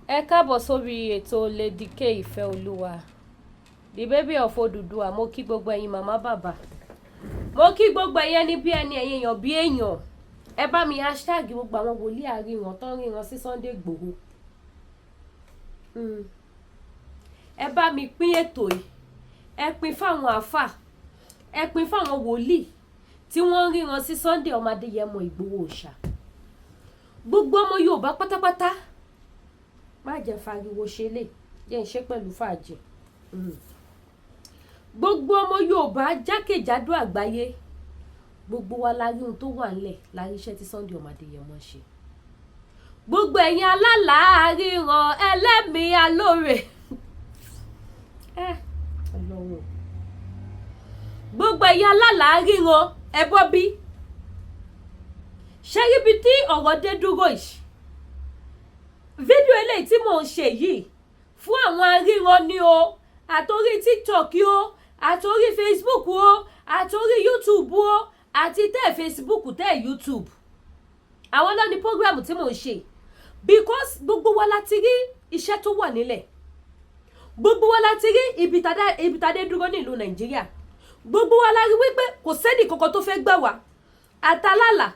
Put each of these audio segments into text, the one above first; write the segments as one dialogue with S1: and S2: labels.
S1: Ẹ káàbọ̀ sórí ètò Lady K Ìfẹ́ Olúwa, the baby of Odùduwà. Mo kí gbogbo ẹ̀yin màmá bàbá, mo kí gbogbo ẹ̀yin ẹni bí ẹni, ẹ̀yin èèyàn bí èèyàn. Ẹ bá mi hashtag gbogbo àwọn wòlíì àríran tó ń ríran sí Sunday Igboho. Ẹ bá mi pín ètò yìí, ẹ pín fáwọn àáfà, ẹ pín fáwọn wòlíì tí wọ́n ń ríran sí Sunday ọmọ Adéyẹmọ Ìgbòho Òòṣà. Gbogbo ọmọ Yorùbá pátápátá, má jẹ́ fariwo ṣe lè jẹ́ ń ṣe pẹ̀lú fàájì. Gbogbo ọmọ Yorùbá jákèjádò àgbáyé, gbogbo wa la rí ohun tó wà ńlẹ̀, la rí iṣẹ́ tí Sunday ọmọ Adéyẹmọ ṣe. Gbogbo ẹ̀yin alálàá àríran ẹlẹ́mìí alóore, Ọlọ́run. Gbogbo ẹ̀yin alálàá àríran ẹ bọ́ bí. Ṣé ibi tí ọ̀rọ̀ dé dúró yìí? Fídíò eléyìí tí mò ń ṣe yìí fún àwọn aríran ni o, àtorí TikTok o, àtorí Facebook o, àtorí YouTube o, àti tẹ́ Facebook tẹ́ YouTube. Àwọn náà ni program tí mò ń ṣe, because gbogbo wa la ti rí iṣẹ́ tó wà nílẹ̀, gbogbo wa la ti rí ibi tadé dúró nílùú Nàìjíríà, gbogbo wa la rí wípé kò sẹ́ni kankan tó fẹ́ gbà wá, àtàlálà,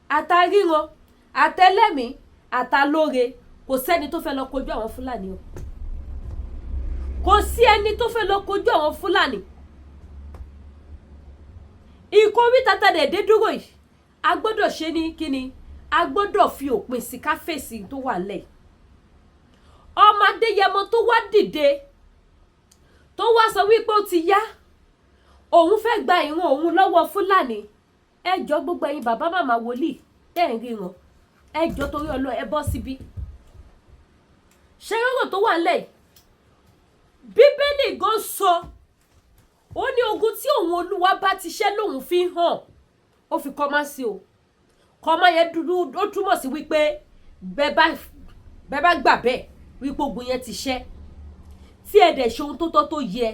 S1: àtàríran, àtẹlẹ́mìí, àtàlóore, kò sẹ́ni tó fẹ́ lọ kojú àwọn Fúlàní o. Kò sí ẹni tó fẹ́ lọ kojú àwọn Fúlàní. Ìkóríta tàdé dé dúró yìí, a gbọ́dọ̀ ṣe ní kíni, a gbọ́dọ̀ fi òpin sí káfẹ́sì tó wà lẹ̀. Ọmọ Adéyẹmọ tó wá dìde, tó wá sọ wípé ó ti yá, òun fẹ́ gba ìran òun lọ́wọ́ Fúlàní. Ẹ jọ̀ọ́ gbogbo ẹ̀yin bàbá màmá wòlíì tẹ́ ń ríran, ẹ jọ̀ọ́ torí Ọlọ́run ẹ bọ́ síbí. Ṣé ọ̀rọ̀ tó wà lẹ̀? Bíbélì gan sọ, ó ní ogun tí òun Olúwa bá ti ṣẹ́ lòun fi hàn, ó fi kọ́má sí o. Kọ́má yẹn dúdú, ó túmọ̀ sí wípé bẹ́ẹ̀ bá gbà bẹ́ẹ̀ wípé ogun yẹn ti ṣẹ́, tí ẹ dẹ̀ ṣe ohun tó tọ́ tó yẹ.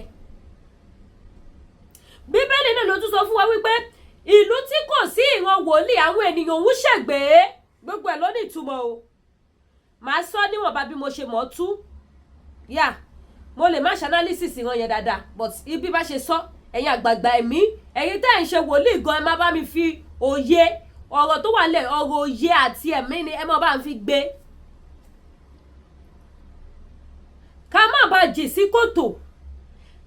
S1: Bíbélì náà ló tún sọ fún wa wípé ìlú tí kò sí ìran wòlíì àwọn ènìyàn òun ṣègbè. Gbogbo ẹ̀ ló ní ìtumọ̀ o. Màá sọ níwọ̀nba bí mo ṣe mọ̀ tú. Mo lè má ṣe analysis ìran yẹn dáadáa, but ibi bá ṣe sọ, ẹ̀yin àgbààgbà ẹ̀mí, ẹ̀yin tẹ́ ẹ̀ ń ṣe wòlíì gan, ẹ má bá mi fi òye ọ̀rọ̀ tó wà lẹ̀, ọ̀rọ̀ òye àti ẹ̀mí ni ẹ má bá mi fi gbé. Ká má bá jì sí kòtò,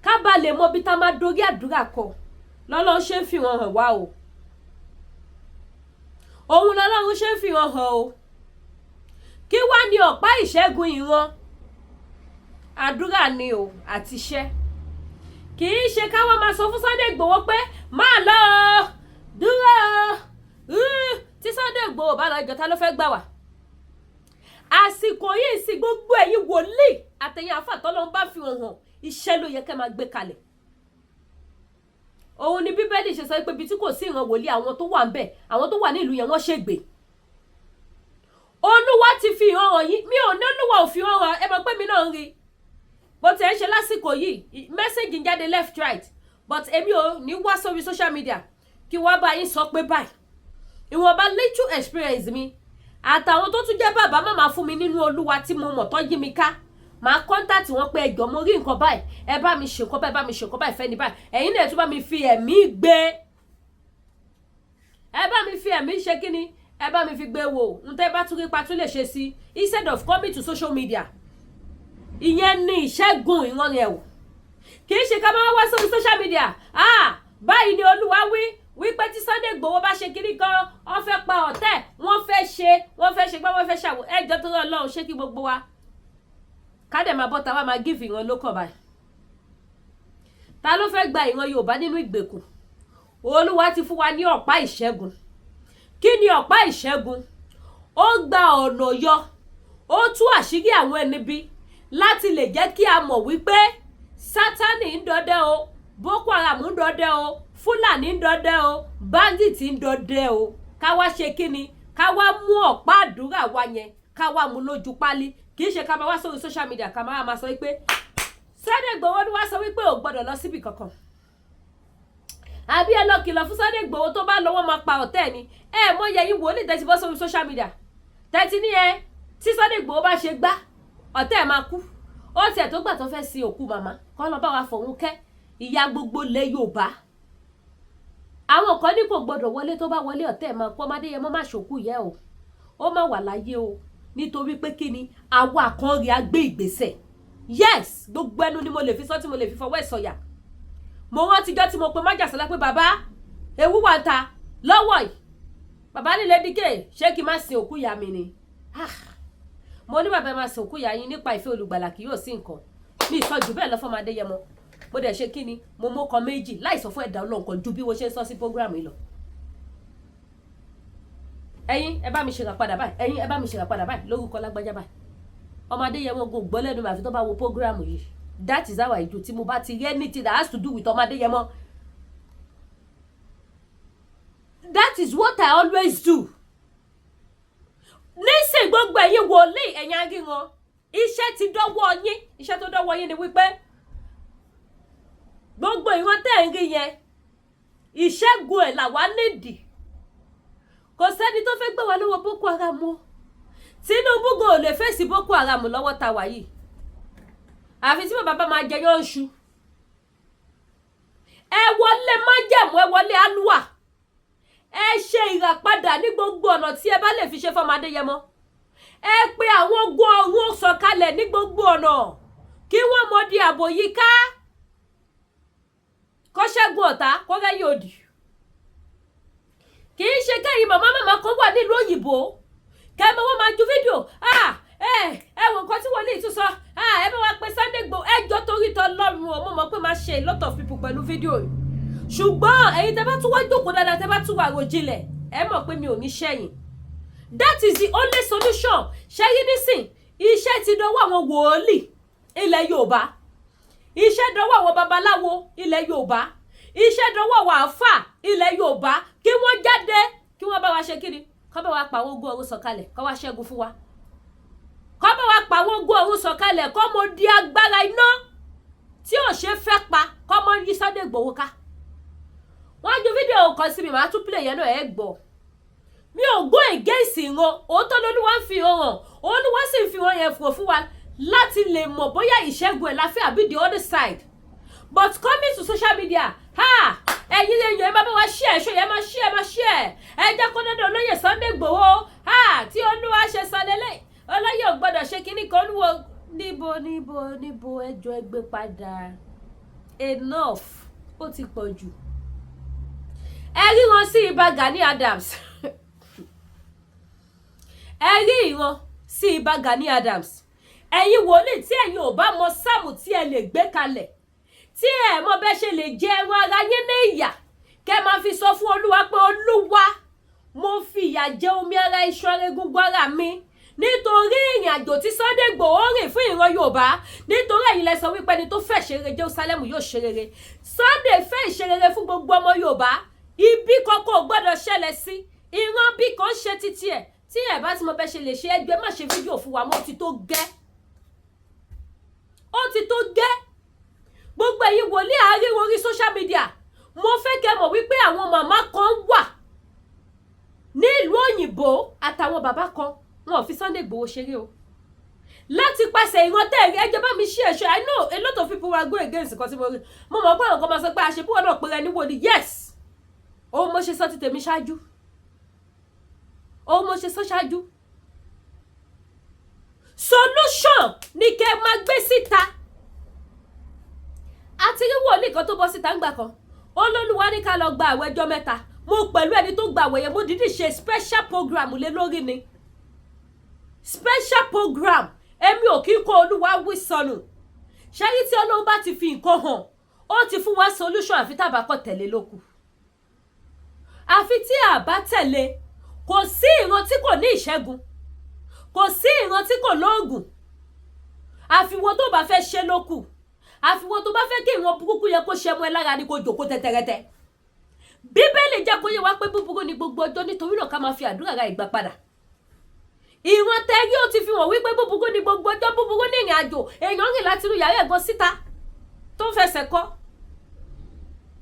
S1: ká bá lè mọ bí tá máa dorí àdúrà kọ. Lọ́lọ́run ṣe ń fi hàn wá o. Òun lọ́lọ́run ṣe ń fi hàn o. Kí wá ní ọ̀pá ìṣẹ́gun ìran? Àdúrà ni o àti iṣẹ́. Kì í ṣe ká wá máa sọ fún Sunday Igboho pé máa lọ dúró tí Sunday Igboho bá lọ ìjọta ló fẹ́ gbà wá. Àsìkò yìí sí gbogbo ẹ̀yin wòlíì àtẹ̀yìn àfà tọ́lọ́run bá fi hàn, iṣẹ́ ló yẹ kẹ́ máa gbé kalẹ̀. Òun ni Bíbélì ṣe sọ pé ibi tí kò sí ìran wòlíì, àwọn tó wà ń bẹ̀, àwọn tó wà nílùú yẹn wọ́n ṣègbè. Olúwa ti fi hàn yín, mi ò ní Olúwa ò fi hàn, ẹ mọ̀ pé mi náà ń rí. Bó ti ẹ ṣe lásìkò yìí, mẹ́sẹ̀gì ń jáde left right, but èmi ò ní wá sórí social media kí wọ́n bá yín sọ pé báyìí. Ìwọ̀nba little experience mi àtàwọn tó tún jẹ́ bàbá màmá fún mi nínú Olúwa tí mo mọ̀ tó yí mi ká, màá contact wọn pé ẹ jọ̀ọ́ mo rí nǹkan báyìí, ẹ bá mi ṣe nǹkan báyìí, ẹ bá mi ṣe nǹkan báyìí fẹ́ ní báyìí, ẹ̀yin náà tún bá mi fi ẹ̀mí gbé, ẹ bá mi fi ẹ̀mí ṣe kíni, ẹ bá mi fi gbé wò ń tẹ́ bá tún rí pa tún lè ṣe sí, instead of coming to social media. Ìyẹn ni ìṣẹ́gun ìran yẹn o. Kì í ṣe ká máa wá sórí social media, báyìí ni Olúwa wípé tí Sunday Igboho bá ṣe kiri kan, wọ́n fẹ́ pa ọ̀tẹ̀, wọ́n fẹ́ ṣe pé wọ́n fẹ́ ṣàwò. Ẹ jọ̀ọ́ tó rọ Ọlọ́run, ṣé kí gbogbo wa ká dẹ̀ máa bọ́ ta wá máa give ìran lókàn báyìí. Ta ló fẹ́ gba ìran Yorùbá nínú ìgbèkùn? Olúwa ti fún wa ní ọ̀pá ìṣẹ́gun. Kí ni ọ̀pá ìṣẹ́gun? Ó gba ọ̀nà yọ, ó tú àṣírí àwọn ẹni bí láti lè jẹ́ kí a mọ̀ wípé Sátánì ń dọdẹ o, Boko Haram ń dọdẹ o, Fúlàní ń dọdẹ o, bandit ń dọdẹ o. Ká wá ṣe kíni? Ká wá mú ọ̀pá àdúrà wa yẹn, ká wá mú lójú pálí. Kì í ṣe ká máa wá sórí social media ká máa sọ wípé Sunday Igboho ni wá sọ wípé ò gbọ́dọ̀ lọ síbì kankan. Àbí ẹ lọ kìlọ̀ fún Sunday Igboho tó bá lọ wọ́n máa pa ọ̀tẹ̀ ni. Mọ yẹ yín wòlíì tẹ́tí bọ́ sórí social media. Tẹ́tí ní tí Sunday Igboho bá ṣe gbá ọ̀tẹ̀ máa kú ó tiẹ̀ tó gbà tó fẹ́ sin òkú màmá kọ́ lọ bá wa fòun kẹ́ ìyá gbogbo lẹ̀ Yorùbá àwọn kan ní kò gbọdọ̀ wọlé tó bá wọlé ọ̀tẹ̀ máa kú ọmọdé yẹn mọ́ má ṣòkú yẹ o ó má wà láyé o nítorí pé kí ni àwa kan rí agbé ìgbésẹ̀ yes gbogbo ẹnu ni mo lè fi sọ tí mo lè fi fọwọ́ ẹ̀ sọ̀yà mo rántijọ́ tí mo pe májàsọ́lá pé bàbá ewu wà ń ta lọ́wọ́ yìí bàbá nílé díkè ṣé kí n má sin òkú ìyá mi ni mo ní bàbá máa sin òkú ìyá yín nípa ìfẹ́ olùgbàlà kì yóò sí nǹkan mi ìsọjù bẹ́ẹ̀ lọ fọmọ Adéyẹmọ mo dẹ̀ ṣe kí ni mo mú kan méjì láì sọ fún ẹ̀dá Ọlọ́run kan ju bí mo ṣe ń sọ sí program yìí lọ ẹ̀yin ẹ bá mi ṣèrà padà báyìí ẹ̀yin ẹ bá mi ṣèrà padà báyìí lórúkọ lágbájá báyìí ọmọ Adéyẹmọ go gbọ́ lẹ́nu mi àfi tó bá wo program yìí that is how I do tí mo bá ti rí anything that has to do with ọmọ Adéyẹmọ that is what I always do nísìn gbogbo ẹ̀yin wòlíì ẹ̀yin aríran iṣẹ́ ti dọ́wọ́ yín iṣẹ́ tó dọ́wọ́ yín ni wípé gbogbo ìran tẹ́ ń rí yẹn ìṣẹ́gun ẹ̀ làwa nídìí kò sẹ́ni tó fẹ́ gbé wa lọ́wọ́ Boko Haram o Tinubu go lè fèsì Boko Haram lọ́wọ́ ta wà yìí àfi tí bàbá máa jẹyọ oṣù ẹ wọlé májẹ̀mú ẹ wọlé alúwà ẹ ṣe ìràpadà ní gbogbo ọ̀nà tí ẹ bá lè fi ṣe fọ́mọ Adéyẹmọ ẹ pé àwọn ogun ọ̀run sọ̀kalẹ̀ ní gbogbo ọ̀nà kí wọ́n mọ di ààbò yìí ká kó ṣẹ́gun ọ̀tá kó rẹ́yìn òdì kì í ṣe kẹ́yìn màmá kan wà nílùú òyìnbó kẹ́mọ́ wọ́n máa ju fídíò ẹ wò nǹkan tí wòlíì tún sọ ẹ bá wa pe Sunday Igboho ẹjọ́ torí tọ́ lọ́rùn o mo mọ̀ pé máa ṣe a lot of people pẹ̀lú fídíò yìí ṣùgbọ́n ẹ̀yin tẹ́ bá tún wá jókòó dáadáa tẹ́ bá tún wà ròjinlẹ̀ ẹ mọ̀ pé mi ò ní ṣẹ̀yìn that is the only solution ṣẹ́yìn nísìn iṣẹ́ ti dọwọ́ àwọn wòlíì ilẹ̀ Yorùbá iṣẹ́ dọwọ́ àwọn babaláwo ilẹ̀ Yorùbá iṣẹ́ dọwọ́ àwọn àáfà ilẹ̀ Yorùbá kí wọ́n jáde kí wọ́n bá wa ṣe kíni kọ́ bá wa pa àwọn ogun ọ̀run sọ̀kalẹ̀ kọ́ wá ṣẹ́gun fún wa kọ́ bá wa pa àwọn ogun ọ̀run sọ̀kalẹ̀ kọ́ mo di agbára iná tí ò ṣe fẹ́ pa kọ́ mo yí Sunday Igboho ká wọ́n ju fídíò kan sí mi màá tún play yẹn náà ẹ gbọ́ mi ò go against ìran òótọ́ lolúwa ń fi hàn olúwa sì ń fi hàn yẹn fún wa láti lè mọ̀ bóyá ìṣẹ́gun ẹ̀ láfẹ́ àbí the other side but coming to social media ẹ̀yin èèyàn ẹ má bá wa share ṣe yẹn má share ẹ jẹ́ kó dédé olóyè Sunday Igboho tí olúwa ṣe sọ lélẹ̀ olóyè ò gbọ́dọ̀ ṣe kíní kan olúwo níbo ẹjọ́ ẹ gbé padà enough ó ti pọ̀ jù ẹ rí wọn sí ibà Gani Adams ẹ rí ìran sí ibà Gani Adams ẹ̀yin wòlíì tí ẹ̀yin ò bá mọ sáàmù tí ẹ lè gbé kalẹ̀ tí ẹ mọ bẹ́ ṣe lè jẹ ẹran ara yín ní ìyà kẹ́ máa fi sọ fún olúwa pé olúwa mo fi ìyà jẹ omi ara iṣan ara egungun ara mi nítorí ìrìn àjò tí Sunday Igboho rìn fún ìran Yorùbá nítorí ẹ̀yin lẹ sọ wípé ẹni tó fẹ́ ṣe rere Jerusalem yóò ṣe rere Sunday fẹ́ ìṣerere fún gbogbo ọmọ Yorùbá ibi kọ́kọ́ ò gbọ́dọ̀ ṣẹlẹ̀ sí ìran bí kan ṣe títí ẹ̀ tí ẹ̀ bá ti mọ bẹ́ ṣe lè ṣe ẹgbẹ́ má ṣe fídíò fún wa mọ́ ó ti tó gẹ́ gbogbo ẹ̀yin wòlíì àárín orí social media mo fẹ́ kẹ́ mọ̀ wípé àwọn màmá kan wà ní ìlú òyìnbó àtàwọn bàbá kan wọn ò fi Sunday Igboho ṣeré o láti pàṣẹ ìran tẹ̀rí ẹjọ́ bá mi ṣí ẹ̀ṣọ́ I know a lot of people were go against nǹkan tí mo rí mo mọ̀ pé àwọn kan máa sọ pé àṣepúwọ̀ náà pé ẹni wòlíì yes òun mo ṣe sọ ti tèmi ṣáájú òun mo ṣe sọ ṣáájú solution ní kẹ́ máa gbé síta àti rí wòlíì kan tó bọ́ síta ńgbà kan olólùwà ní ká lọ gba àwẹ̀ ọjọ́ mẹ́ta mo pẹ̀lú ẹni tó gba àwẹ̀ yẹn mo dídì ṣe special program lé lórí ni special program èmi ò kí ń kó olúwa wí sọnù ṣẹ́rí tí Ọlọ́run bá ti fi nǹkan hàn ó ti fún wa solution àfi tàbá kọ́ tẹ̀lé lókù àfi tí a bá tẹ̀lé kò sí ìran tí kò ní ìṣẹ́gun kò sí ìran tí kò lóògùn àfiwọ́ tó bá fẹ́ ṣe lókù àfiwọ́ tó bá fẹ́ kí ìran burúkú yẹ kó ṣe mọ́ ẹ lára ni kò jòkó tẹ́tẹ́rẹ́tẹ́ bíbélì jẹ́ kó yé wa pé búburú ni gbogbo ọjọ́ nítorí náà ká máa fi àdúrà ra ìgbà padà ìran tẹ́rí ó ti fi hàn wípé búburú ni gbogbo ọjọ́ búburú ní ìrìn àjò èèyàn rìn láti inú yàrá ẹ̀gbọ́n síta tó ń fẹsẹ̀ kọ́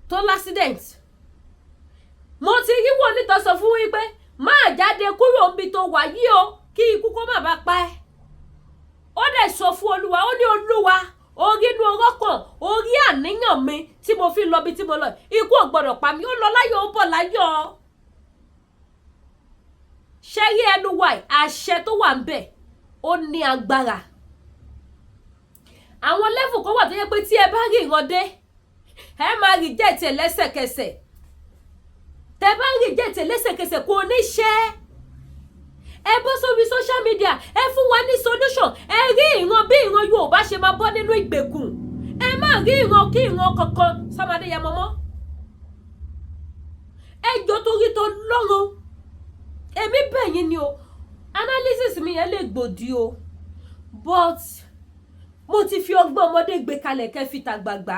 S1: tó l'accident mo ti rí wòlíì tó sọ fún wípé máa jáde kúrò níbi tó wà yìí o kí ikú kó má bá pa ẹ́ ó dẹ̀ sọ fún Olúwa ó ní Olúwa orí inú ọkàn orí àníyàn mi tí mo fi lọ bí tí mo lọ ikú ò gbọdọ̀ pa mí ó lọ láyọ̀ ó bọ̀ láyọ̀ ṣẹ́rí ẹnu wa àṣẹ tó wà ń bẹ̀ ó ní agbára àwọn level kan wà tó yẹ pé tí ẹ bá rí ìrandé ẹ máa reject lẹ́sẹ̀kẹsẹ̀ tẹ bá reject lẹ́sẹ̀kẹsẹ̀ kò ní ṣẹ́ ẹ bọ́ sórí social media ẹ fún wa ní solution ẹ rí ìran bí ìran Yorùbá ṣe máa bọ́ nínú ìgbèkùn ẹ má rí ìran kí ìran kankan sámadé yẹ mọ́mọ́ ẹ jọ torí tó lọ́rùn èmi bẹ̀yìn ni o analysis mi yẹn lè gbòdì o but mo ti fi ọgbọ́n ọmọdé gbé kalẹ̀ kẹ́ fi tàgbàgbà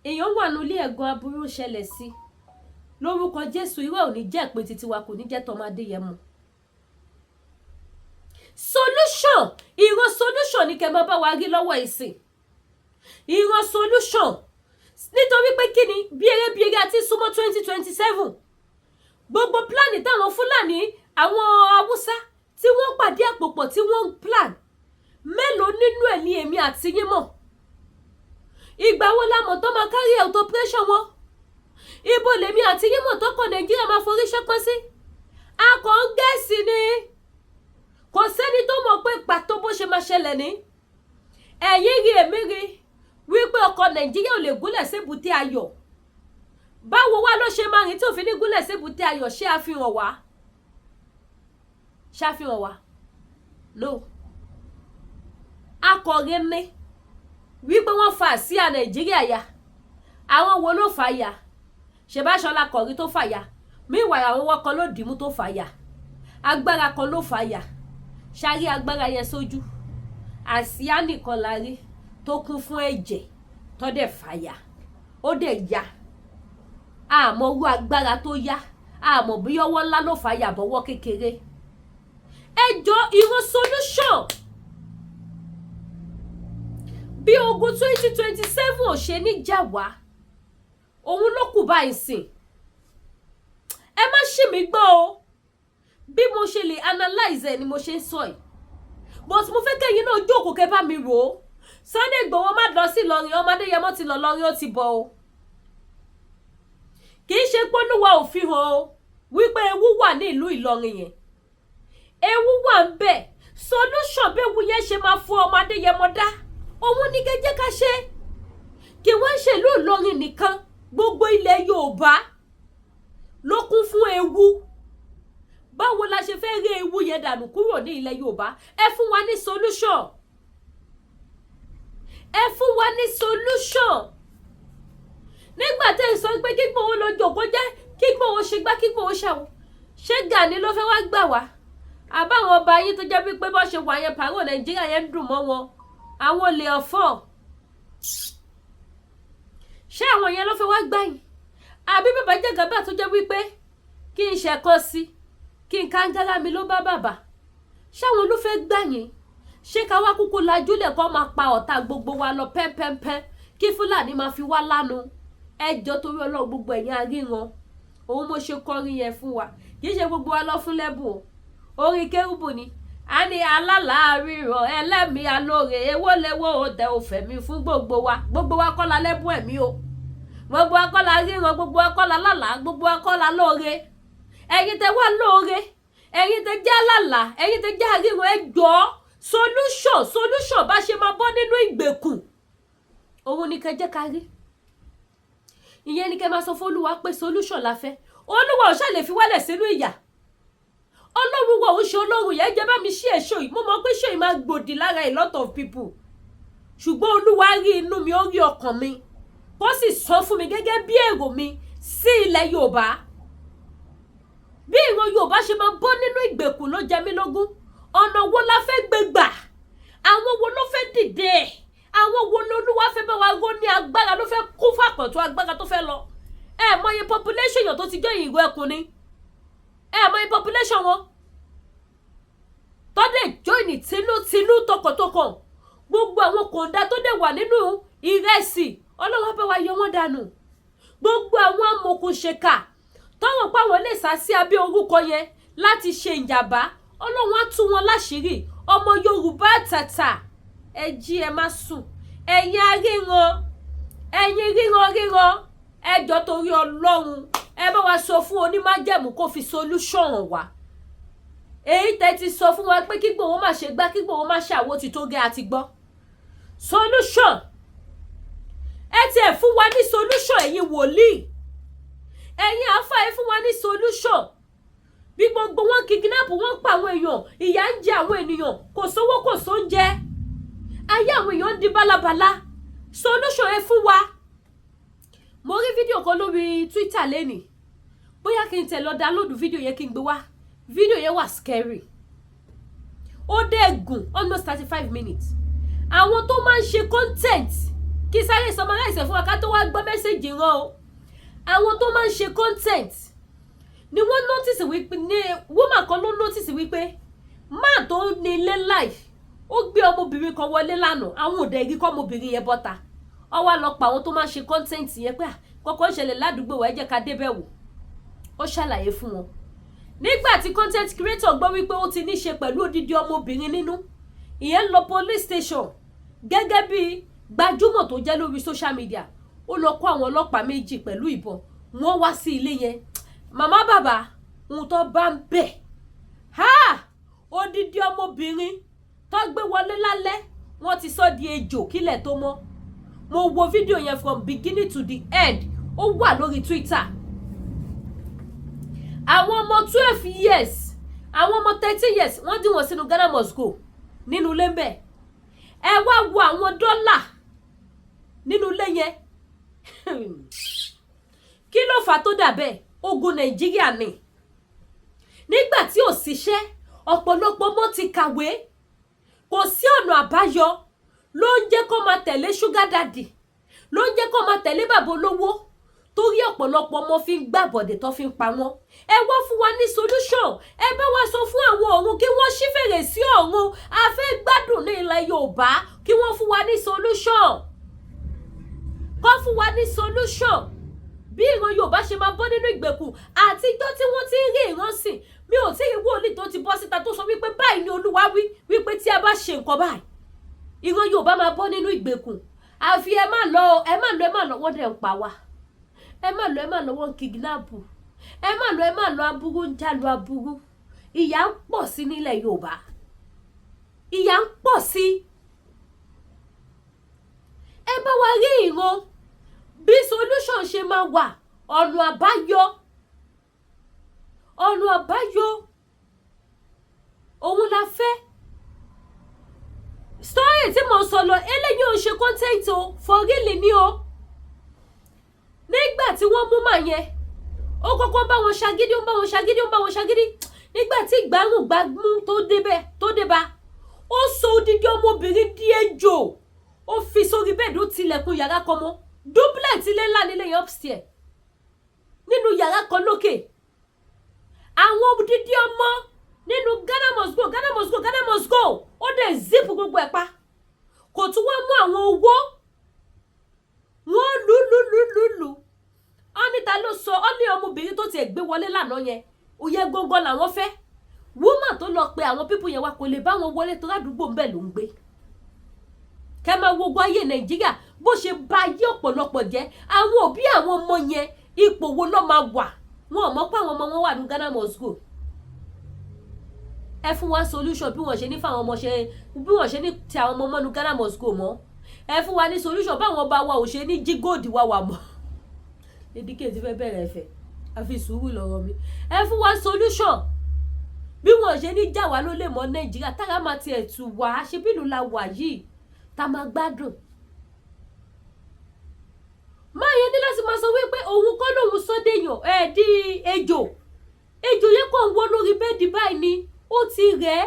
S1: èèyàn wà nílé ẹ̀gbọ́n aburú ṣẹlẹ̀ sí lórúkọ Jésù ìwé ò ní jẹ́ ìpín títí wa kò ní jẹ́ tọmọdé yẹn mọ́ solution ìran solution ni kẹ́ máa bá wa rí lọ́wọ́ ìsìn ìran solution nítorí pé kí ni bí eré àti súnmọ́ 2027 gbogbo plan táwọn Fúlàní àwọn Haúsá tí wọ́n pàdé àpòpọ̀ tí wọ́n plan mélòó nínú ẹ̀ ní èmi àti yín mọ̀ ìgbà wo la mọ̀ tó máa carry out operation wọn ibo lèmi àti yín mọ̀ tó kàn Nàìjíríà máa forí ṣọpọ́n sí akọ̀ ń gẹ̀ẹ́sì ni kò sẹ́ni tó mọ̀ pé pàtó bó ṣe máa ṣẹlẹ̀ ní ẹ̀yìn rí èmi rí wípé ọkọ̀ Nàìjíríà ò lè gúnlẹ̀ sébùté ayọ̀ báwo wá ló ṣe máa rìn tí òfin ní gúnlẹ̀ sébùté ayọ̀ ṣé àfihàn wá ṣàfihàn wá no akọ̀rin ní wípé wọ́n fa àsíá Nàìjíríà ya àwọn wo ló fà ya ṣèbáṣọlá kọ̀rí tó fà ya míwàá àwọn wọn kan ló dìímú tó fà ya agbára kan ló fà ya ṣárí agbára yẹn sójú àsíá nìkan la rí tó kún fún ẹ̀jẹ̀ tó dẹ̀ fà ya ó dẹ̀ ya àmọ́ orú agbára tó yá àmọ́ bí ọwọ́ ńlá ló fà ya bọ́wọ́ kékeré ẹjọ́ ìran solution bí ogun 2027 ò ṣe ní jà wá òun ló kù báyìí sìn ẹ má ṣì mí gbọ́ o bí mo ṣe lè analyze ẹ ni mo ṣe ń sọ yìí but mo fẹ́ kẹ́yìn náà jókòó kẹ́ bá mi rò ó Sunday Igboho má lọ sí Ìlọrin ọmọdé yẹn mọ́ ti lọ lọ́rin ó ti bọ̀ o kì í ṣe pólúwa ò fi hàn o wípé ewu wà ní ìlú Ìlọrin yẹn ewu wà ń bẹ solution bí ewu yẹn ṣe máa fún ọmọdé yẹn mọ́ dá òun ní kẹjẹ ká ṣe kí wọ́n ṣèlú Ìlọrin nìkan gbogbo ilẹ̀ Yorùbá ló kún fún ewu báwo la ṣe fẹ́ rí ewu yẹn dànù kúrò ní ilẹ̀ Yorùbá ẹ fún wa ní solution ẹ fún wa ní solution nígbà tẹ́ ẹ sọ pé kí Igboho lọ jòkó jẹ́ kí Igboho ṣe gbá kí Igboho ṣàwọ̀ ṣé Gani ló fẹ́ wá gbà wá àbáwọn ọba yín tó jẹ́ wípé bọ́ ṣe wà yẹn pàrọ̀ Nàìjíríà yẹn ń dùn mọ́ wọn àwọn olè ọ̀fọ̀ ṣé àwọn yẹn ló fẹ́ wá gbà yín àbí bàbá Jagaba tó jẹ́ wípé kí n ṣẹ̀kọ́ sí kí n kángára mi ló bá bàbá ṣáwọn ló fẹ́ gbà yín ṣé ká wá kúkú lajúlẹ̀ kó máa pa ọ̀tá gbogbo wa lọ pẹ́ńpẹ́ńpẹ́ kí Fúlàní máa fi wá lánu ẹjọ́ torí Ọlọ́run gbogbo ẹ̀yin aríran òun mo ṣe kọrin yẹn fún wa kì í ṣe gbogbo wa lọ fún lẹ́bùn o orin kérúbù ni a ní alálàáríran ẹlẹ́mìí alóore ewó lewó òdẹ òfẹ̀mí fún gbogbo wa kọ́ la lẹ́bùn ẹ̀mí o gbogbo wa kọ́ la ríran gbogbo wa kọ́ la lálàá gbogbo wa kọ́ la lóore ẹ̀yin tẹ wá lóore ẹ̀yin tẹ jẹ́ alálàá ẹ̀yin tẹ jẹ́ àríran ẹ jọ̀ọ́ solution bá ṣe máa bọ́ nínú ìgbèkùn òun ni kẹ́ jẹ́ ká rí ìyẹn ni kẹ́ máa sọ fún Olúwa pé solution la fẹ́ Olúwa ò ṣàlè fi wálẹ̀ sínú ìyà Ọlọ́run wa ò ṣe Ọlọ́run yẹn jẹ́ bá mi ṣí ẹ̀ ṣó yìí mo mọ̀ pé ṣó yìí máa gbòdì lára a lot of people ṣùgbọ́n Olúwa rí inú mi ó rí ọkàn mi kó sì sọ fún mi gẹ́gẹ́ bí èrò mi sí ilẹ̀ Yorùbá bí ìran Yorùbá ṣe máa bọ́ nínú ìgbèkùn ló jẹ mí lógún ọ̀nà wo la fẹ́ gbé gbà àwọn wo ló fẹ́ dìde àwọn wo ni Olúwa fẹ́ bá wa ró ní agbára ló fẹ́ kún fàpọ̀tún agbára tó fẹ́ lọ mọye population yàn tó ti jẹ́ ìró ẹkùn ni mọye population wọn tọ́dẹ̀ join tinú tọkàntọkàn gbogbo àwọn kòńdà tó dẹ̀ wà nínú ìrẹsì Ọlọ́run bá wa yọ wọ́n dànù gbogbo àwọn amòkùnṣèkà tọ́wọ́n pa wọ́n lè sá sí abẹ́ orúkọ yẹn láti ṣe ìjàmbá Ọlọ́run á tú wọn láṣìírí. Ọmọ Yorùbá àtàtà ẹ jí ẹ má sùn. Ẹ̀yin aríran, ẹ̀yin ríran ẹ jọ̀ọ́ torí Ọlọ́run ẹ bá wa sọ fún onímájẹ̀mú kó fi solution hàn wá. Èyí tẹ́ ti sọ fún wa pé kí Igboho má ṣe gbá, kí Igboho má ṣàwo ti tó gẹ́ àti gbọ́. Solution. Ẹ ti ẹ̀ fún wa ní solution ẹ̀yin wòlíì. Ẹ̀yin àfáà ẹ fún wa ní solution. Bí gbogbo wọn kidnap wọn pa àwọn èèyàn, ìyà ń jẹ àwọn ènìyàn, kò sówó kò sóúnjẹ. Ayé àwọn èèyàn di bálabàla. Solution ẹ fún wa. Mo rí fídíò kan lórí Twitter lẹ́nìí. Bóyá kí n tẹ̀ lọ download fídíò yẹn kí n gbé wá. Fídíò yẹn wà scary. Ó dẹ̀ gùn almost 35 minutes. Àwọn tó máa ń ṣe content kí sáré summarize fún wa ká tó wá gbọ́ mẹ́sẹ̀jì rán o. Àwọn tó máa ń ṣe content ni wọ́n notice wípé ní woman kan ló notice wípé man tó ní ilé life ó gbé ọmọbìnrin kan wọlé lánàá, àwọn òde rí kọ́ ọmọbìnrin yẹn bọ́ta. Ó wá lọ pa àwọn tó máa ń ṣe content yẹn pé kọ́kọ́ ṣẹlẹ̀ ládùúgbò wa ẹ jẹ́ ká débẹ̀ wò. Ó ṣàlàyé fún wọn. Nígbà tí content creator gbọ́ wípé ó ti ní ṣe pẹ̀lú odidi ọmọbìnrin nínú, ìyẹn lọ police station gẹ́gẹ́ bí gbajúmọ̀ tó jẹ́ lórí social media. Ó lọ kó àwọn ọlọ́pàá méjì pẹ̀lú ìbọn. Wọ́n wá sí ilé yẹn. Màmá bàbá ohun tó bá ń bẹ̀. Odidi ọmọbìnrin tó gbé wọlé lálẹ́ wọ́n ti sọ di ejò kílẹ̀ tó mọ́. Mo wo fídíò yẹn from beginning to the end. Ó wà lórí Twitter. Àwọn ọmọ 12 years, àwọn ọmọ 13 years wọ́n dí wọn sínú Ghana must go nínú ilé ńbẹ̀. Ẹ wá wo àwọn dọ́là nínú ilé yẹn. Kí ló fà tó dà bẹ́ẹ̀? Ogun Nàìjíríà ni. Nígbà tí ò síṣẹ́, ọ̀pọ̀lọpọ̀ ọmọ ti kàwé. Kò sí ọ̀nà àbáyọ. Ló ń jẹ́ kó máa tẹ̀lé sugar daddy. Ló ń jẹ́ kó máa tẹ̀lé bàbá olówó. Torí ọ̀pọ̀lọpọ̀ ọmọ fi ń gbàbọ̀dẹ̀ tó fi ń pa wọ́n. Ẹ wá fún wa ní solution. Ẹ bá wa sọ fún àwọn ọ̀run kí wọ́n ṣí fèrèsé ọ̀run. A fẹ́ gbádùn ní ilẹ̀ Yorùbá kí wọ́n fún wa ní solution. Kó fún wa ní solution. Bí ìran Yorùbá ṣe máa bọ́ nínú ìgbèkùn àtijọ́ tí wọ́n ti ń rí ìránsìn. Mi ò tí ì wòlíì tó ti bọ́ síta tó sọ wípé báyìí ni Olúwa wí wípé tí a bá ṣe nǹkan báyìí ìran Yorùbá máa bọ́ nínú ìgbèkùn. Àfi ẹ má lọ wọ́n dẹ̀ ń pa wá. Ẹ má lọ wọ́n kidnap. Ẹ má lọ aburú ń jà lọ aburú. Ìyà ń pọ̀ sí nílẹ̀ Yorùbá. Ìyà ń pọ̀ sí. Ẹ bá wa rí ìran bí solution ṣe máa wà, ọ̀nà àbáyọ. Ọ̀nà àbáyọ. Òun la fẹ́. Story tí mo sọ lọ, eléyìí ò ṣe content o, for real ni o. Nígbà tí wọ́n mú màá yẹn, ó kọ́kọ́ bá wọn ṣagídí. Nígbà tí ìgbárùngbámú tó débá, ó sọ odidi ọmọbìnrin di ejò. Ó fi sórí bẹ́ẹ̀dì, ó tilẹ̀kùn yàrá kan mọ́. Duplex ilé ńlá nílé yẹn upstairs. Nínú yàrá kan lókè. Àwọn odidi ọmọ nínú Ghana must go. Ó dẹ̀ zip gbogbo ẹ̀ pa. Kò tún wá mú àwọn owó. Wọ́n lù. Ọ́nìta ló sọ, ọ́ ní ọmọbìnrin tó ti gbé wọlé lánàá yẹn. Òye gógó làwọn fẹ́. Woman tó lọ pe àwọn people yẹn wá kò lè bá wọn wọlé tó ládùúgbò ńbẹ̀ ló ń gbé. Kẹ́ máa wo ayé Nàìjíríà bó ṣe bà ayé ọ̀pọ̀lọpọ̀ jẹ́. Àwọn òbí àwọn ọmọ yẹn ipò wo ló máa wà? Wọn ò mọ̀ pé àwọn ọmọ wọn wà ní Ghana must go. Ẹ fún wa solution bí wọ́n ṣe ní fáwọn ọmọ ṣe, bí wọ́n ṣe ní ti àwọn ọmọ mọ́nu Ghana must go mọ́. Ẹ fún wa ní solution báwọn bá wa ò ṣe ní jí gold wa wà mọ́. Edike ti fẹ́ bẹ̀rẹ̀ ẹ̀fẹ̀. A fi sùúrù lọ́rọ̀ mi. Ẹ fún wa solution bí wọ́n ṣe ní jà wá ló lè mọ́ Nàìjíríà tára máa ti ẹ̀tù wá ṣe bí ìlú la wà yìí tá máa gbádùn. Máa yẹn ní láti máa sọ wípé òun kọ́ lòun sọ́dẹ̀yàn di ejò. Ejò yẹn kò ń wọ́ lórí bẹ́ẹ̀dì báyìí ni ó ti rẹ̀.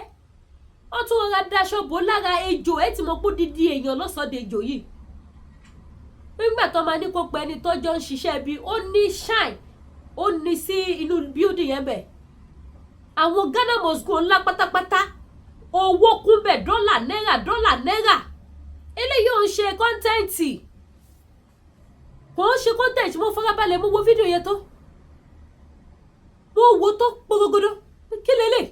S1: Ó tún rọra daṣọ bò lára ejò. Ẹ ti mọ̀ pé dídí èèyàn lọ́sọ̀dẹ̀ ejò yìí. Nígbà tó máa ní kó pẹ́ ẹni tọ́jọ́ ń ṣiṣẹ́ bí ó ní shine. Ó ní sí inú building yẹn bẹ̀. Àwọn Ghana must go ńlá pátápátá. Owó kún bẹ̀ dọ́là náírà. Eléyìí ò ń ṣe kọ́ńtẹ́ǹtì. Kò ń ṣe kọ́ńtẹ́ǹtì. Mo farabalẹ̀ mo wo fídíò yẹn tó. Mo wo tó porogodo. Kí lélẹ̀?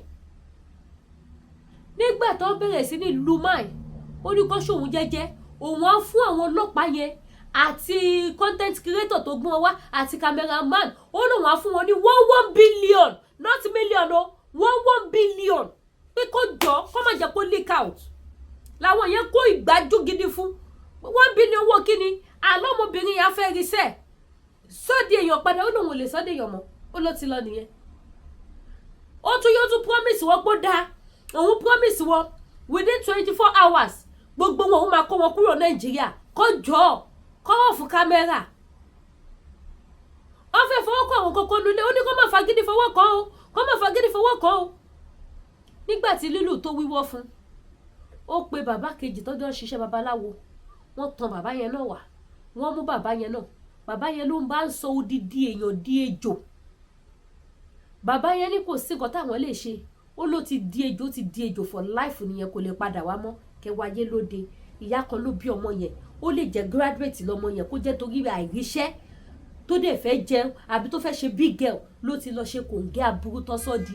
S1: nígbà tó bẹ̀rẹ̀ sí ní lu máì ó ní kó ṣòun jẹ́jẹ́ òun á fún àwọn ọlọ́pàá yẹn àti content creator tó gbọ́n wá àti cameraman ó lóun á fún wọn ní 1 billion not million o 1 billion pé kó jọ kó má jẹ́ kó leak out làwọn yẹn kó ìgbájú gidi fún 1 billion owó kíni àlọ́ ọmọbìnrin yẹn á fẹ́ rí sẹ́ẹ̀ sọ́ọ̀dì èèyàn padà ó lóun ò lè sọ́ọ̀dì èèyàn mọ́ ó ló ti lọ nìyẹn ó tún yóò tún promise wọn pé ó dáa òun promise wọn within 24 hours gbogbo wọn òun máa kó wọn kúrò Nàìjíríà kó jọ kó wọ́n fún kámẹ́rà ó fẹ́ fọwọ́ kọ́ àwọn kókó nulẹ̀ ó ní kó má fagídí fọwọ́ kọ́ o kó má fagídí fọwọ́ kọ́ o nígbà tí lílù tó wíwọ́ fún ó pe bàbá kejì tọ́jọ́ ń ṣiṣẹ́ babaláwo wọ́n tan bàbá yẹn náà wá wọ́n mú bàbá yẹn náà bàbá yẹn ló ń bá ń sọ odidi èèyàn di ejò bàbá yẹn ní kò sí nǹkan táwọn lè ṣe ó ló ti di ejò for life nìyẹn kò lè padà wá mọ́ kẹwàáyé lóde ìyá kan ló bí ọmọ yẹn ó lè jẹ́ graduate lọ́mọ yẹn kó jẹ́ torí àìríṣẹ́ tó dẹ̀ fẹ́ jẹun àbí tó fẹ́ ṣe big girl ló ti lọ ṣe kòǹgẹ́ aburú tó sọ di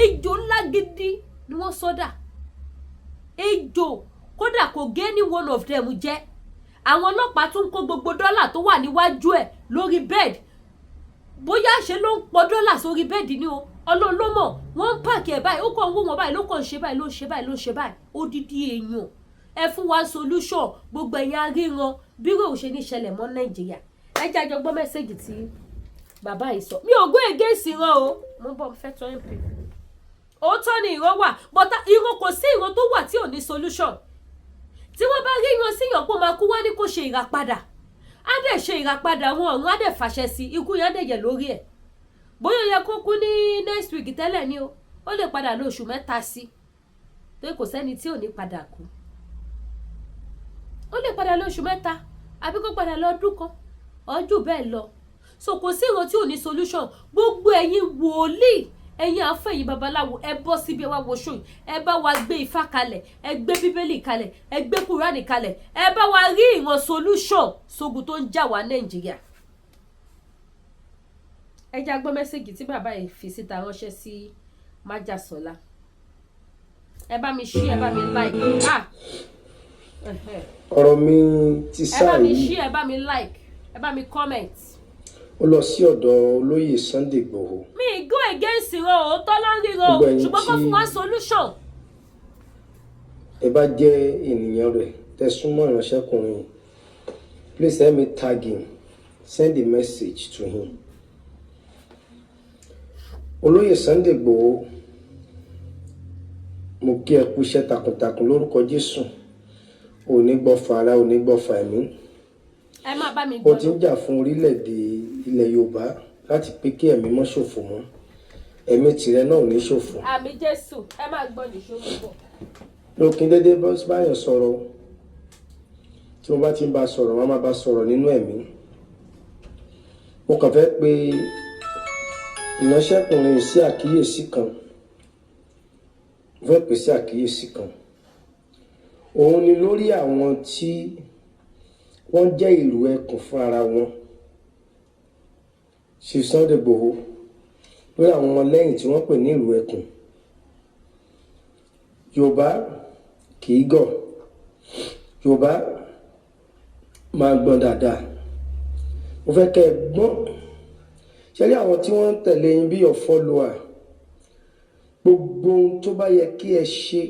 S1: ejò ńlá gidi ni wọ́n sọ́dà ejò kódà kò gé ní one of them jẹ́ àwọn ọlọ́pàá tún kó gbogbo dọ́là tó wà níwájú ẹ̀ lórí bed bóyá ṣe ló ń pọ̀ dọ́là sórí bẹ́ẹ̀dì ni o Ọlọ́run ló mọ̀ wọ́n ń pààkì ẹ̀ báyìí ó kàn ń wò wọ́n báyìí ló kàn ń ṣe báyìí ló ń ṣe báyìí ló ń ṣe báyìí odidi èèyàn ẹ fún wa solution gbogbo ẹ̀yin aríran bí rò ṣe ní ṣẹlẹ̀ mọ́ Nàìjíríà ẹ jẹ́ àjọ gbọ́ mẹ́sẹ̀gì tí bàbá yìí sọ mi ò gbé ègé ìsìnrán o mo bọ̀ fẹ́ tọ́ ẹ̀ pé òótọ́ ni ìran wà but ìran kò sí ìran tó wà tí ò ní solution tí wọ́n bá rí ìran síyàn pé ó máa kú wá ní kó ṣe ìràpadà á dẹ̀ ṣe ìràpadà wọn ọ̀run á dẹ̀ fàṣẹ sí ikú yẹn á dẹ̀ yẹ̀ lórí ẹ̀ bóyá ó yẹ kó kú ní next week tẹ́lẹ̀ ni o ó lè padà lọ oṣù 3 sí torí kò sẹ́ni tí ò ní padà kú ó lè padà lọ oṣù 3 àbí kó padà lọ ọdún kan ọjọ́ bẹ́ẹ̀ lọ so kò sí ìran tí ò ní solution gbogbo ẹ̀yin wòlíì ẹ̀yin àfẹ́yìn babaláwo ẹ bọ́ síbi ẹ wá wo ṣó ẹ bá wa gbé ifá kalẹ̀ ẹ gbé bíbélì kalẹ̀ ẹ gbé kúránì kalẹ̀ ẹ bá wa rí ìran solution sógun tó ń jà wá Nàìjíríà ẹ já gbọ́ mẹ́sẹ̀gì tí bàbá yìí fi síta ránṣẹ́ sí Májàsọ́lá ẹ bá mi ṣí ẹ bá mi like
S2: ọ̀rọ̀ mi ti sáà yìí
S1: ẹ bá mi ṣí ẹ bá mi like ẹ bá mi comment
S2: ó lọ sí ọ̀dọ̀ olóyè Sunday Igboho.
S1: mi go against ro òótọ́ ló ń ríro ṣùgbọ́n kó fún wa solution.
S2: ẹ bá jẹ́ ènìyàn rẹ̀ tẹ́ súnmọ́ ìránṣẹ́kùnrin please help me tag him send a message to him. olóyè Sunday Igboho mo kí ẹ kú iṣẹ́ takuntakun lórúkọ Jésù ò ní gbọ́fà ara ò ní gbọ́fà ẹ̀mí.
S1: ẹ má bá mi gbọ́.
S2: ó ti ń jà fún orílẹ̀-èdè ilẹ̀ Yorùbá láti pé kí ẹ̀mí mọ́ ṣòfò mọ́ ẹ̀mí tìrẹ náà ò ní ṣòfò.
S1: àmì Jésù ẹ má gbọ́ nìṣòro bọ̀.
S2: lókin dédé báyọ̀ sọ̀rọ̀ tí mo bá ti ń bá sọ̀rọ̀ wọ́n máa bá sọ̀rọ̀ nínú ẹ̀mí. mo kàn fẹ́ pé ìránṣẹ́kùnrin sí àkíyèsí kan fẹ́ pè sí àkíyèsí kan òun ni lórí àwọn tí wọ́n jẹ́ ìlú ẹkùn fún ara wọn ṣe Sunday Igboho lórí àwọn ọmọlẹ́yìn tí wọ́n pè ní ìlú ẹkùn. Yorùbá kì í gọ̀ Yorùbá máa gbọ́n dáadáa mo fẹ́ kẹ́ ẹ gbọ́n ṣe rí àwọn tí wọ́n ń tẹ̀lé yín bí your follower gbogbo ohun tó bá yẹ kí ẹ ṣe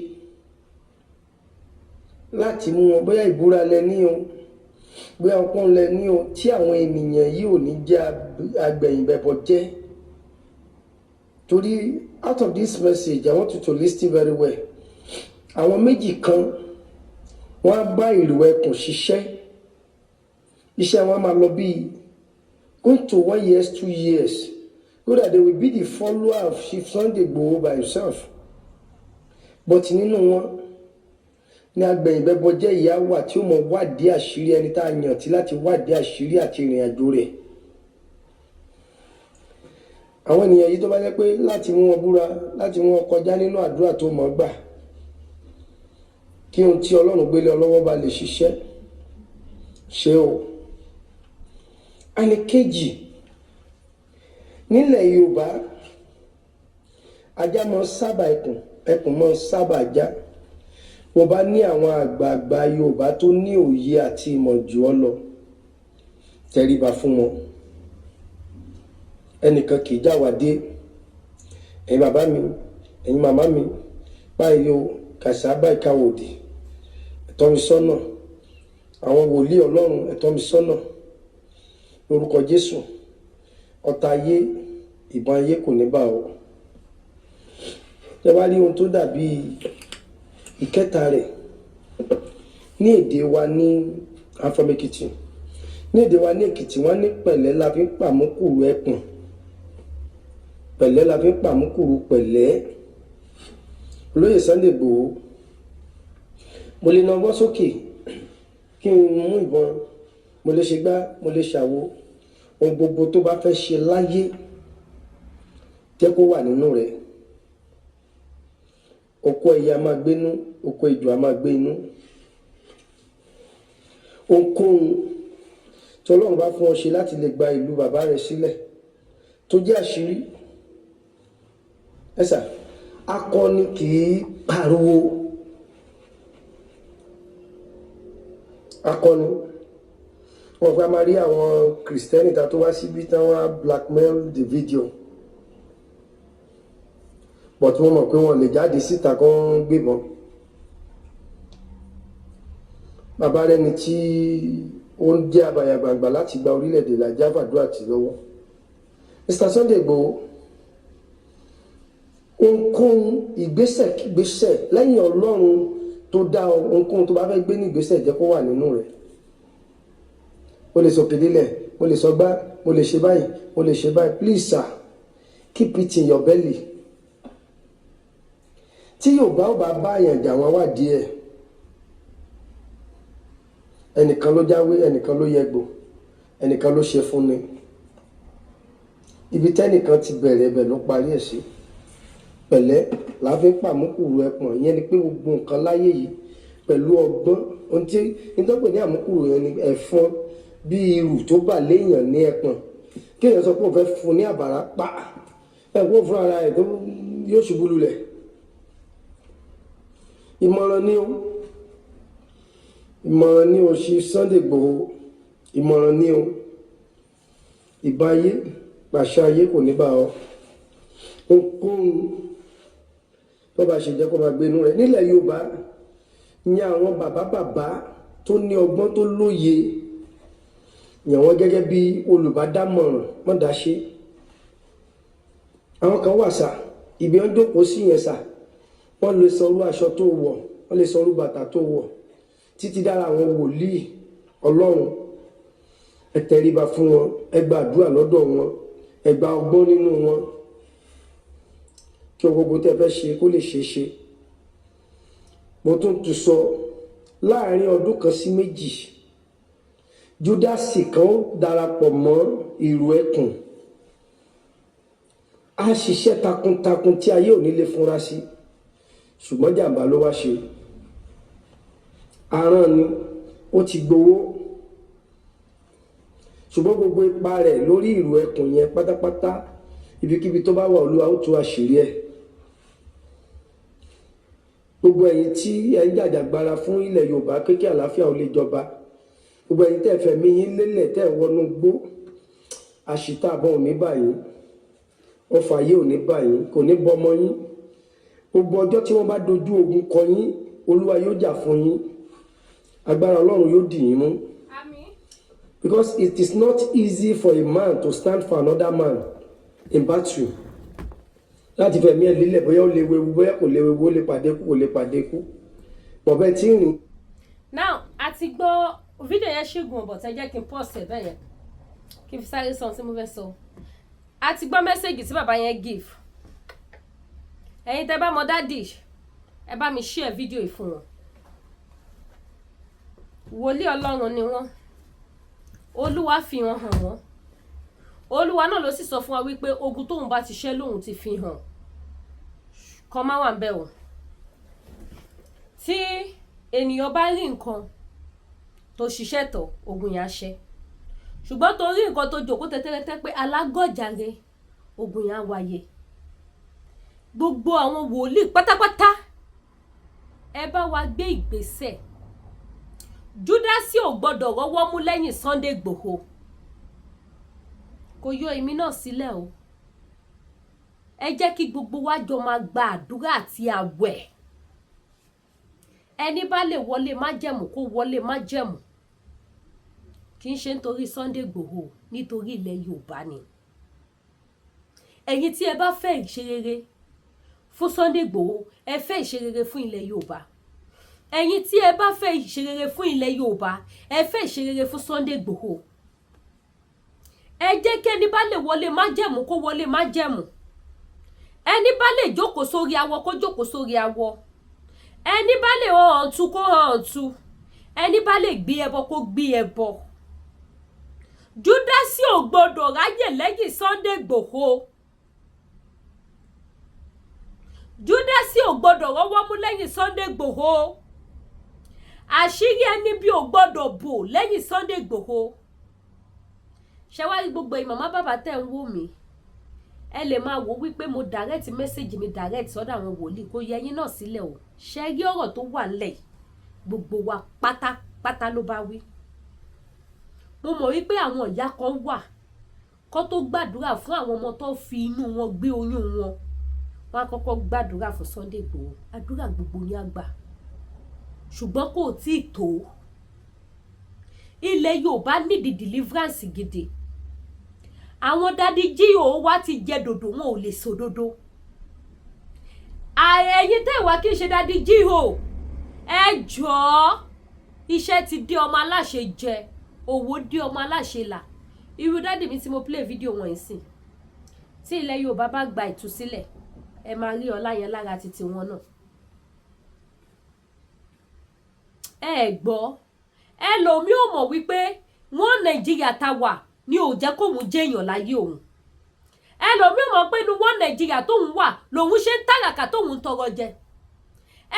S2: láti mú wọn bóyá ìbúra lẹ ní o bóyá ọpọ́n lẹ ní o tí àwọn ènìyàn yìí ò ní jẹ́ agbẹ̀yìnbẹ̀bọ̀ jẹ́ torí out of this message I want you to listen very well. àwọn méjì kan wọ́n á bá ìlú ẹkùn ṣiṣẹ́ iṣẹ́ wọn máa lọ bíi going to 1 year 2 years so that they will be the follower of Chief Sunday Igboho by himself but nínú wọn ní agbẹ̀yìnbẹ̀bọ̀ jẹ́ ìyá wà tí ó mọ̀ wádìí àṣírí ẹni tá a yàn tí láti wádìí àṣírí àti ìrìn àjò rẹ̀. àwọn ènìyàn yìí tó bá jẹ́ pé láti mú wọn búra láti mú wọn kọjá nínú àdúrà tó mọ̀ gbà kí ohun tí Ọlọ́run gbélé ọlọ́wọ́ bá lè ṣiṣẹ́ ṣe o. ẹni kejì nílẹ̀ Yorùbá ajá mọ́ sábà ẹkùn ẹkùn mọ́ sábà já. Mo bá ní àwọn àgbààgbà Yorùbá tó ní òye àti ìmọ̀ jù ọ́ lọ, tẹríba fún wọn. Ẹnìkan kì í jáwádé. Ẹ̀yin bàbá mi, ẹ̀yin màmá mi, báyìí o kàṣà báyìí káwòdì, ẹ tọ́ mi sọ́nà. Àwọn wòlíì Ọlọ́run, ẹ tọ́ mi sọ́nà. Lórúkọ Jésù, ọ̀tá ayé, ìbọn ayé kò ní bá ọ. Ṣé wá rí ohun tó dàbí ìkẹta rẹ̀ ní èdè wa ní Afọmẹkìtì? Ní èdè wa ní Èkìtì wọ́n ní pẹ̀lẹ́ la fi ń pàmùkùrù ẹkùn, pẹ̀lẹ́ la fi ń pàmùkùrù pẹ̀lẹ́. Olóyè Sunday Igboho, mo lè nawọ́ sókè kí n mú ìbọn, mo lè ṣe gbá, mo lè ṣàwo. Ohun gbogbo tó bá fẹ́ ṣe láyé jẹ́ kó wà nínú rẹ̀. Oko ẹyẹ a máa gbénú, oko ejò a máa gbé inú. Ohunkóhun tí Ọlọ́run bá fún ọ ṣe láti lè gba ìlú bàbá rẹ sílẹ̀ tó jẹ́ àṣírí. Ẹ̀sà, akọni kì í pariwo. Akọni, wọ́n fẹ́ máa rí àwọn Kìrìsìtẹ́nì tó wá síbi tí wọ́n á blackmail the video. But wọ́n mọ̀ pé wọ́n lè jáde síta kan gbébọn. Bàbá rẹ̀ ni tí ó ń jẹ́ àbàyàgbàgbà láti gba orílẹ̀-èdè Nàìjíríà fàdúrà tì lọ́wọ́. Mr. Sunday Igboho, ohunkóhun ìgbésẹ̀ lẹ́yìn Ọlọ́run tó dá ọ, ohunkóhun tó bá fẹ́ gbé ní ìgbésẹ̀ jẹ́ kó wà nínú rẹ̀. Mo lè sọ kedilẹ̀, mo lè sọ gbá, mo lè ṣe báyìí, mo lè ṣe báyìí. Please sir, keep it in your belly. Tí Yorùbá ò bá bá àyàn jà wọ́n wà díẹ̀. Ẹnìkan ló jáwé, ẹnìkan ló yẹgbò, ẹnìkan ló ṣe fún ni. Ibi tẹ́nìkan ti bẹ̀rẹ̀ ẹbẹ̀ ló parí ẹ̀ sí. Pẹ̀lẹ́ la fi ń pàmùkùrù ẹpọ̀n. Ìyẹn ni pé gbogbo nǹkan láyé yìí pẹ̀lú ọgbọ́n. Ohun tí nítorí ní àmùkùrù yẹn ni ẹ̀fọn bí irù tó bà léèyàn ní ẹpọ̀n. Kí èèyàn sọ pé òun fẹ́ fún ní àbàrá pa ẹ̀kọ́ fún ara ẹ̀ tó yóò ṣubú lulẹ̀. Ìmọ̀ràn ni o, ìmọ̀ràn ni o ṣe Sunday Igboho, ìmọ̀ràn ni o. Ìbá ayé, pàṣẹ ayé kò ní bá ọ. Ohunkóhun tó bá ṣe jẹ́ kó máa gbénú rẹ̀. Nílẹ̀ Yorùbá ní àwọn bàbá tó ní ọgbọ́n tó lóye, yàn wọ́n gẹ́gẹ́ bí olùbádámọ̀ràn mọ́dáṣe. Àwọn kan wà sà, ibi wọn jókòó sí yẹn sà, wọ́n lè sọrú aṣọ tó wọ̀, wọ́n lè sọrú bàtà tó wọ̀, títí dára àwọn wòlíì Ọlọ́run. Ẹ tẹríba fún wọn, ẹ gba àdúrà lọ́dọ̀ wọn, ẹ gba ọgbọ́n nínú wọn, kí ohun gbogbo tẹ́ fẹ́ ṣe kó lè ṣeé ṣe. Mo tún sọ, láàárín ọdún kan sí méjì, Júdásì kan darapọ̀ mọ́ ìrù ẹkùn. A ṣiṣẹ́ takuntakun tí ayé ò ní lè fúnra sí, ṣùgbọ́n jàǹbá ló wá ṣe. Aràn ni, ó ti gbowó, ṣùgbọ́n gbogbo ipa rẹ̀ lórí ìrù ẹkùn yẹn pátápátá, ibikíbi tó bá wà Olúwa ó tú àṣírí ẹ̀. Gbogbo ẹ̀yin tí ẹ ń jàjàgbara fún ilẹ̀ Yorùbá kékeré àlàáfíà ò lè jọba, gbogbo ẹ̀yin tẹ́ fẹ́ mi yín lélẹ̀ tẹ́ wọnú gbó, àṣìta àbọ̀ ò ní báyìí, ọfà ayé ò ní báyìí, kò ní bọmọ yín. Gbogbo ọjọ́ tí wọ́n bá dojú ogun kọ yín, Olúwa yóò jà fún yín, agbára Ọlọ́run yóò dì yín mú. Because it is not easy for a man to stand for another man in battle. Láti fẹ̀mí ẹ̀ lílẹ̀ bóyá ó lè wewu, bóyá kò lè wewu, ó lè pàdé kú, kò lè pàdé kú. Bọ̀bẹ́ tí ń rìn.
S1: Now, a ti gbọ́ fídíò yẹn ṣègùn ọ̀bọ̀ tẹ́ jẹ́ kí n pause ẹ̀ bẹ́ẹ̀ yẹn. Kí n fi sáré sọ ohun tí mo fẹ́ sọ. A ti gbọ́ mẹ́sẹ̀gì tí bàbá yẹn give. Ẹ̀yin tẹ́ bá mọ dádì, ẹ bá mi share fídíò yìí fún wọn. Wòlíì Ọlọ́run ni wọ́n. Olúwa fi hàn wọ́n. Olúwa náà ló sì sọ fún wa wípé ogun tóun bá ti ṣẹ́ lóhun ti fi hàn. Kọ́ má wà ń bẹ̀ wọ̀. Tí ènìyàn bá rí nǹkan tó ṣiṣẹ́ tọ̀, ogun yẹn á ṣẹ́. Ṣùgbọ́n torí nǹkan tó jókòó tẹ́tẹ́rẹ́tẹ́ pé alágọ̀jàre, ogun yẹn á wáyé. gbogbo àwọn wòlíì pátápátá ẹ bá wa gbé ìgbésẹ̀. Júdásì ò gbọ́dọ̀ rọ́wọ́ mú lẹ́yìn Sunday Igboho. Kò yọ èmi náà sílẹ̀ o. Ẹ jẹ́ kí gbogbo wa jọ máa gba àdúrà àti àwẹ̀. Ẹni bá lè wọlé májẹ̀mú kó wọlé májẹ̀mú. Kì í ṣe nítorí Sunday Igboho, nítorí ilẹ̀ Yorùbá ni. Ẹ̀yin tí ẹ bá fẹ́ ìṣerere fún Sunday Igboho, ẹ fẹ́ ìṣerere fún ilẹ̀ Yorùbá. Ẹ̀yin tí ẹ bá fẹ́ ìṣerere fún ilẹ̀ Yorùbá, ẹ fẹ́ ìṣerere fún Sunday Igboho. Ẹ jẹ́ kí ẹni bá lè wọlé májẹ̀mú kó wọlé májẹ̀mú. Ẹni bá lè jókòó sórí awọ kó jókòó sórí awọ. Ẹni bá lè hàn tú kó hàn tú. Ẹni bá lè gbé ẹbọ kó gbé ẹbọ. Júdásì ò gbọdọ̀ ráyè lẹ́yìn Sunday Igboho. Júdásì ò gbọdọ̀ rọ́wọ́ mú lẹ́yìn Sunday Igboho. Àṣírí ẹni bí ò gbọdọ̀ bò lẹ́yìn Sunday Igboho. Ṣé wá rí gbogbo ìmàmá bàbá tẹ́ ń wò mí? Ẹ lè máa wò wípé mo direct message mi direct sọ́dọ̀ àwọn wòlíì kó yẹ yín náà sílẹ̀ o. Ṣé rí ọ̀rọ̀ tó wà ńlẹ̀ gbogbo wa pátápátá ló bá wí. Mo mọ̀ wípé àwọn ìyá kan wà kó tó gbàdúrà fún àwọn ọmọ tó fi inú wọn gbé oyún wọn. Wọ́n á kọ́kọ́ gbàdúrà fún Sunday Igboho. Àdúrà gbogbo yín á gbà. Ṣùgbọ́n kò tí ì tó. Ilẹ̀ Yorùbá nídìí deliverance gidi. Àwọn dádì jíò wá ti jẹ dòdò, wọn ò lè sọ dòdò. Ẹ̀yin tẹ́ wá kí n ṣe dádì jíò. Ẹ jọ̀ọ́, iṣẹ́ ti dé ọmọ aláṣẹ jẹ, owó dé ọmọ aláṣẹ là. Irú dádì mi tí mo play video wọn ìsìn. Tí ilẹ̀ Yorùbá bá gba ìtúsílẹ̀, ẹ máa rí ọlá yẹn lára títí wọn náà. Ẹ gbọ́, ẹlòmíì ò mọ̀ wípé wọ́n Nàìjíríà ta wà ní ò jẹ́ kóhun jẹ́yàn láyé òun. Ẹlòmíì mọ̀ pé inú wọ́n Nàìjíríà tóun wà lòun ṣe ń tàràkà tóun tọrọ jẹ.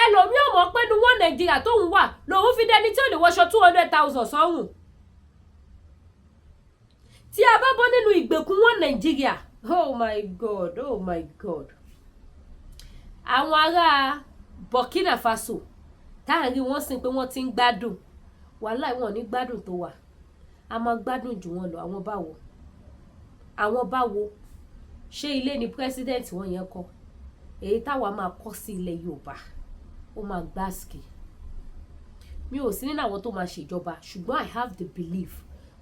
S1: Ẹlòmíì mọ̀ pé inú wọ́n Nàìjíríà tóun wà lòun fi dẹni tí ò lè wọṣọ 200,000 sọ́rùn. Tí a bá bọ́ nínú ìgbèkùn wọ́n Nàìjíríà, oh my God, oh my God. Àwọn ará Burkina Faso táàrí wọ́n sin pé wọ́n ti ń gbádùn. Wàhálà wọn ní gbádùn tó wà. A máa gbádùn jù wọn lọ. Àwọn báwo? Àwọn báwo? Ṣé ilé ni president wọn yẹn kọ́? Èyí táwa máa kọ́ sí ilẹ̀ Yorùbá. Ó máa gbáàsì. Mi ò sí nínú àwọn tó máa ṣèjọba, ṣùgbọ́n I have the belief